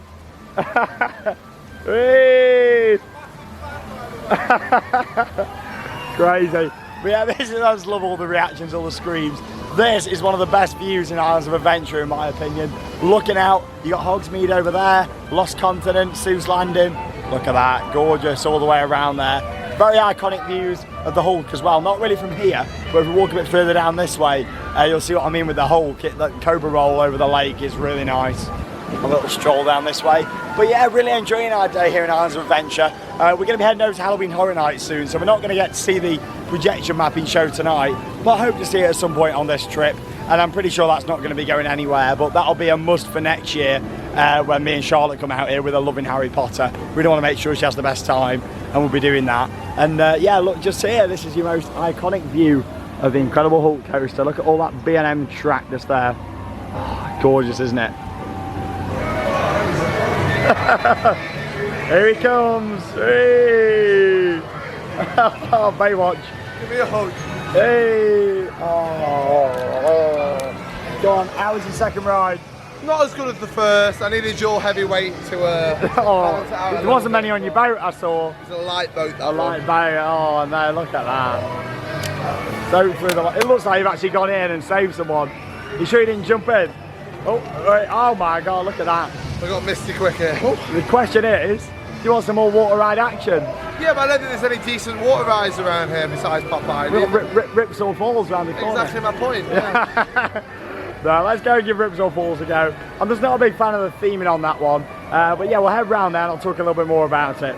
Crazy. But yeah, I just love all the reactions, all the screams. This is one of the best views in Islands of Adventure, in my opinion. Looking out, you got Hogsmeade over there, Lost Continent, Seuss Landing. Look at that, gorgeous all the way around there. Very iconic views of the Hulk as well. Not really from here, but if we walk a bit further down this way, you'll see what I mean with the Hulk. The Cobra roll over the lake is really nice. A little stroll down this way. But yeah, really enjoying our day here in Islands of Adventure. We're going to be heading over to Halloween Horror Nights soon, so we're not going to get to see the projection mapping show tonight, but I hope to see it at some point on this trip, and I'm pretty sure that's not going to be going anywhere, but that'll be a must for next year when me and Charlotte come out here with a loving Harry Potter. We don't want to make sure she has the best time, and we'll be doing that. And yeah, look, just here, this is your most iconic view of the Incredible Hulk coaster. Look at all that B&M track just there. Oh, gorgeous, isn't it? Here he comes. Hey. Oh, Baywatch. Give me a hug. Hey. Oh. Go on, how was your second ride? Not as good as the first. I needed your heavy weight to balance it out. There wasn't many on your boat, I saw. It's a light boat. A light boat. Oh no, look at that. So through the. It looks like you've actually gone in and saved someone. You sure you didn't jump in? Oh, right. Oh my God, look at that. I got Misty quick here. The question is, do you want some more water ride action? Yeah, but I don't think there's any decent water rides around here besides Popeye. Ripsaw Falls around the corner. Exactly my point. Yeah. No, let's go and give Ripsaw Falls a go. I'm just not a big fan of the theming on that one. But yeah, we'll head round there and I'll talk a little bit more about it.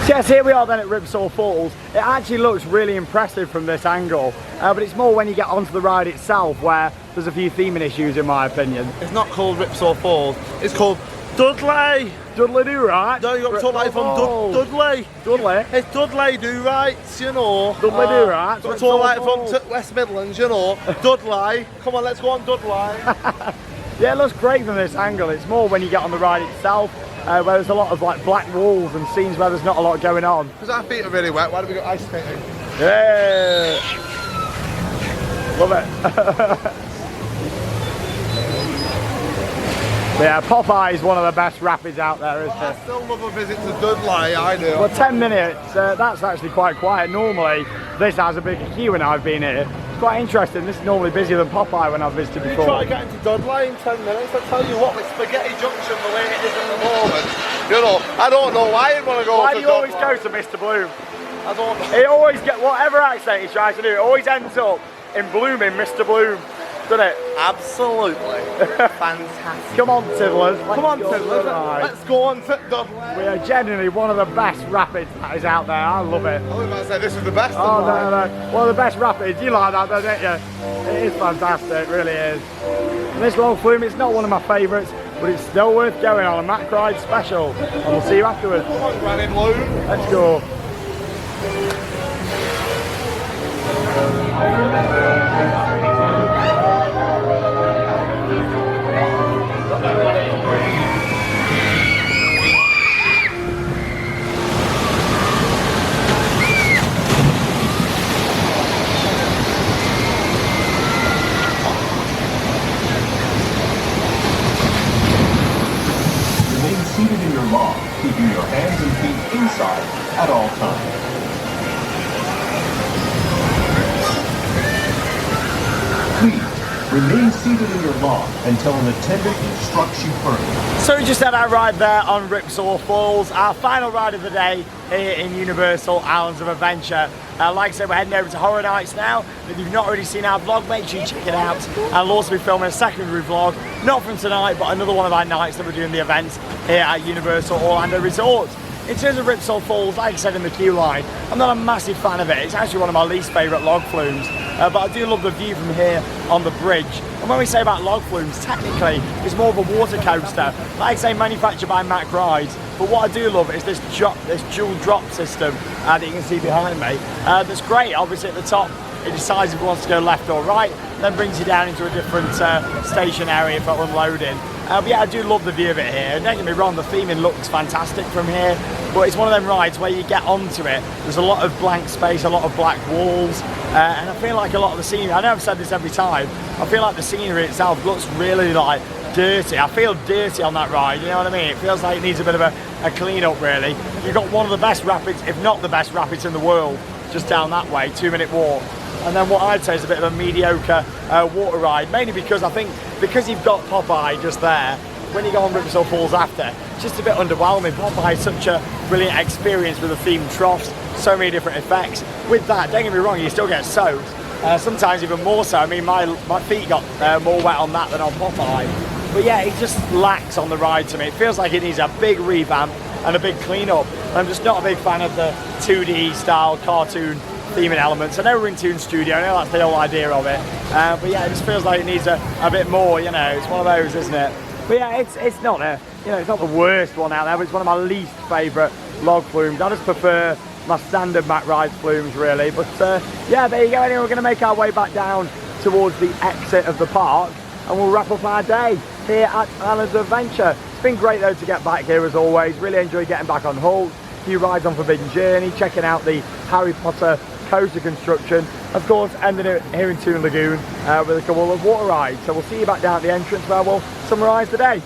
So yes, here we are then at Ripsaw Falls. It actually looks really impressive from this angle, but it's more when you get onto the ride itself where there's a few theming issues in my opinion. It's not called Ripsaw Falls, it's called Dudley. Dudley Do Right? No, you got to talk like from Dudley. Dudley? It's Dudley Do Rights, you know. Dudley Do Right? Got to talk like from West Midlands, you know. Dudley. Come on, let's go on Dudley. Yeah, it looks great from this angle. It's more when you get on the ride itself, where there's a lot of like black walls and scenes where there's not a lot going on. Because our feet are really wet, why don't we go ice skating? Yeah! Love it. Yeah, Popeye is one of the best rapids out there, isn't it? I still love a visit to Dudley, I do. Well, 10 minutes, that's actually quite quiet. Normally, this has a bigger queue when I've been here. It's quite interesting. This is normally busier than Popeye when I've visited before. You try getting to Dudley in 10 minutes, I tell you what, with Spaghetti Junction the way it is at the moment, you know, I don't know why you'd want to go to Dudley. Why do you always go to Mr. Bloom? I don't know. He always gets, whatever accent he tries to do, it always ends up in blooming Mr. Bloom. Doesn't it? Absolutely. Fantastic. Come on, Tiddlers. Come on, Tiddlers. Let's go on to Dudley. We are genuinely one of the best rapids that is out there. I love it. I was about to say this is the best. Oh, no. One of the best rapids. You like that, don't you? It is fantastic. It really is. And this long flume, it's not one of my favourites, but it's still worth going on a Mac Ride special. And we'll see you afterwards. Come on, Granny Bloom. Let's go. Please, remain seated in your log until an attendant instructs you further. So we just had our ride there on Ripsaw Falls, our final ride of the day here in Universal Islands of Adventure. Like I said, we're heading over to Horror Nights now. If you've not already seen our vlog, make sure you check it out. And I'll also be filming a secondary vlog, not from tonight, but another one of our nights that we're doing the events here at Universal Orlando Resort. In terms of Ripsaw Falls, like I said in the queue line, I'm not a massive fan of it. It's actually one of my least favourite log flumes, but I do love the view from here on the bridge. And when we say about log flumes, technically it's more of a water coaster, like I say, manufactured by Mack Rides. But what I do love is this dual drop system that you can see behind me. That's great. Obviously at the top, it decides if it wants to go left or right, then brings you down into a different station area for unloading. But yeah, I do love the view of it here. Don't get me wrong, the theming looks fantastic from here, but it's one of them rides where you get onto it, there's a lot of blank space, a lot of black walls, and I feel like a lot of the scenery, I know I've said this every time, I feel like the scenery itself looks really like dirty. I feel dirty on that ride, you know what I mean? It feels like it needs a bit of a clean up really. You've got one of the best rapids, if not the best rapids in the world, just down that way, 2-minute walk. And then what I'd say is a bit of a mediocre water ride, mainly because I think because you've got Popeye just there, when you go on Ripsaw Falls after, it's just a bit underwhelming. Popeye is such a brilliant experience with the themed troughs, so many different effects. With that, don't get me wrong, you still get soaked, sometimes even more so. I mean, my feet got more wet on that than on Popeye. But yeah, it just lacks on the ride to me. It feels like it needs a big revamp and a big clean-up. I'm just not a big fan of the 2D style cartoon theming elements. I know we're in Toon Studio, I know that's the whole idea of it, but yeah, it just feels like it needs a bit more, you know, it's one of those, isn't it? But yeah, it's not it's not the worst one out there, but it's one of my least favourite log flumes. I just prefer my standard Mack Rides flumes really, but yeah, there you go. Anyway, we're going to make our way back down towards the exit of the park, and we'll wrap up our day here at Islands of Adventure. It's been great though to get back here as always, really enjoyed getting back on Hull, a few rides on Forbidden Journey, checking out the Harry Potter coaster construction, of course ending it here in Toon Lagoon with a couple of water rides. So we'll see you back down at the entrance where we'll summarise the day.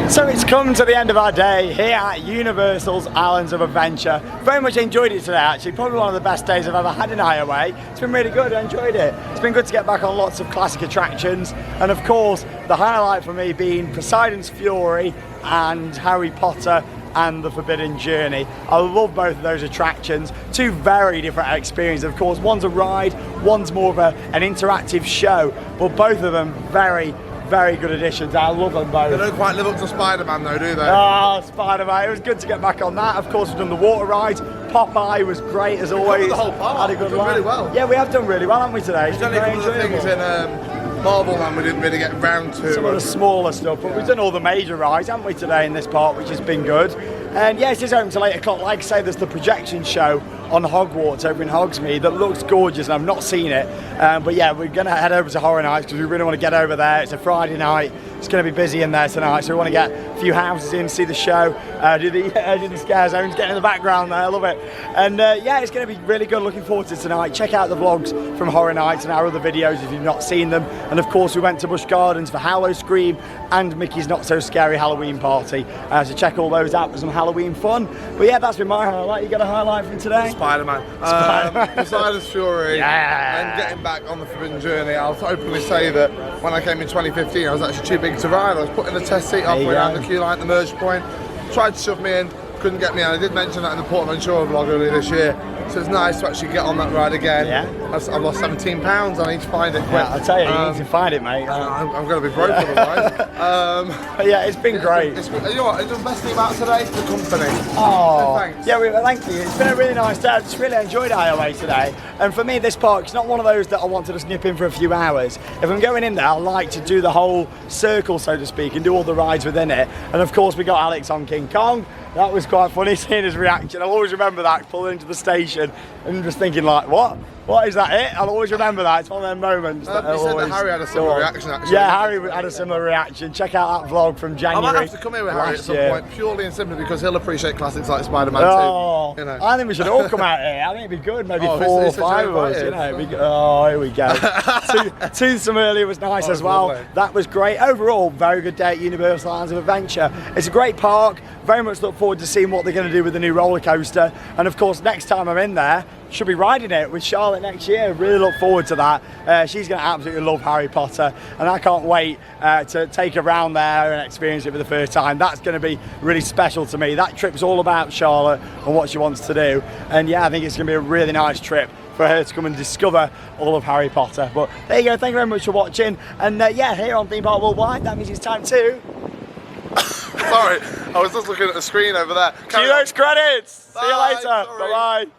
So it's come to the end of our day here at Universal's Islands of Adventure. Very much enjoyed it today actually, probably one of the best days I've ever had in IOA. It's been really good, I enjoyed it. It's been good to get back on lots of classic attractions, and of course the highlight for me being Poseidon's Fury and Harry Potter and the Forbidden Journey. I love both of those attractions, two very different experiences. Of course, one's a ride, one's more of an interactive show, but both of them very good additions. I love them both. They don't quite live up to Spider-Man though, do they? Oh, Spider-Man. It was good to get back on that. Of course, we've done the water rides. Popeye was great as always. The whole park. Had a good We've done really well. Yeah, we have done really well, haven't we, today? We've done a couple of things in Marvel Land we didn't really get round to. Some of the smaller stuff, but we've done all the major rides, haven't we, today in this park, which has been good. And yeah, it's just open till 8 o'clock. Like I say, there's the projection show on Hogwarts over in Hogsmeade that looks gorgeous, and I've not seen it. But yeah, we're going to head over to Horror Nights because we really want to get over there. It's a Friday night. It's going to be busy in there tonight, so we want to get a few houses in, see the show, do the scare zones, get in the background there. I love it. And yeah, it's going to be really good. Looking forward to tonight. Check out the vlogs from Horror Nights and our other videos if you've not seen them. And of course, we went to Busch Gardens for Howl-O-Scream and Mickey's Not So Scary Halloween Party. So check all those out for some Halloween fun. But yeah, that's been my highlight. You got a highlight from today? Spider-Man. Poseidon's Fury. Yeah. And getting back on the Forbidden Journey. I'll openly say that when I came in 2015, I was actually too big to ride. I was put in a test seat halfway around the queue line at the merge point. Tried to shove me in, couldn't get me in. I did mention that in the Portventura vlog earlier this year. So it's nice to actually get on that ride again. Yeah. I've lost 17 pounds. I need to find it quick. Yeah, I'll tell you, you need to find it, mate. I'm going to be broke otherwise. But yeah, it's been great. You know what? The best thing about today is the company. Oh, so thanks. Yeah, thank you. It's been a really nice day. I just really enjoyed IOA today. And for me, this park, it's not one of those that I want to just nip in for a few hours. If I'm going in there, I like to do the whole circle, so to speak, and do all the rides within it. And of course, we got Alex on King Kong. That was quite funny seeing his reaction. I'll always remember that, pulling into the station and just thinking like, what? What is that? It? I'll always remember that. It's one of them moments. That You said that always Harry had a go similar on. reaction, actually. Yeah, Harry had a similar reaction. Check out that vlog from I January. might have to come here with Harry at last some year. point, purely and simply because he'll appreciate classics like Spider-Man Oh, 2. You know. I think we should all come out here. I think it'd be good. Maybe Oh, 4 or it's a 5 of us. invited. You know, it'd be good. Oh, here we go. Toothsome earlier was nice Oh, as well. lovely. That was great. Overall, very good day at Universal Islands of Adventure. It's a great park. Very much look forward to seeing what they're going to do with the new roller coaster. And of course, next time I'm in there, should be riding it with Charlotte next year. Really look forward to that. She's going to absolutely love Harry Potter, and I can't wait to take her around there and experience it for the first time. That's going to be really special to me. That trip's all about Charlotte and what she wants to do. And yeah, I think it's going to be a really nice trip for her to come and discover all of Harry Potter. But there you go. Thank you very much for watching. And yeah, here on Theme Park Worldwide, that means it's time to Sorry, I was just looking at the screen over there. see those credits. See you Bye, later. sorry. Bye bye.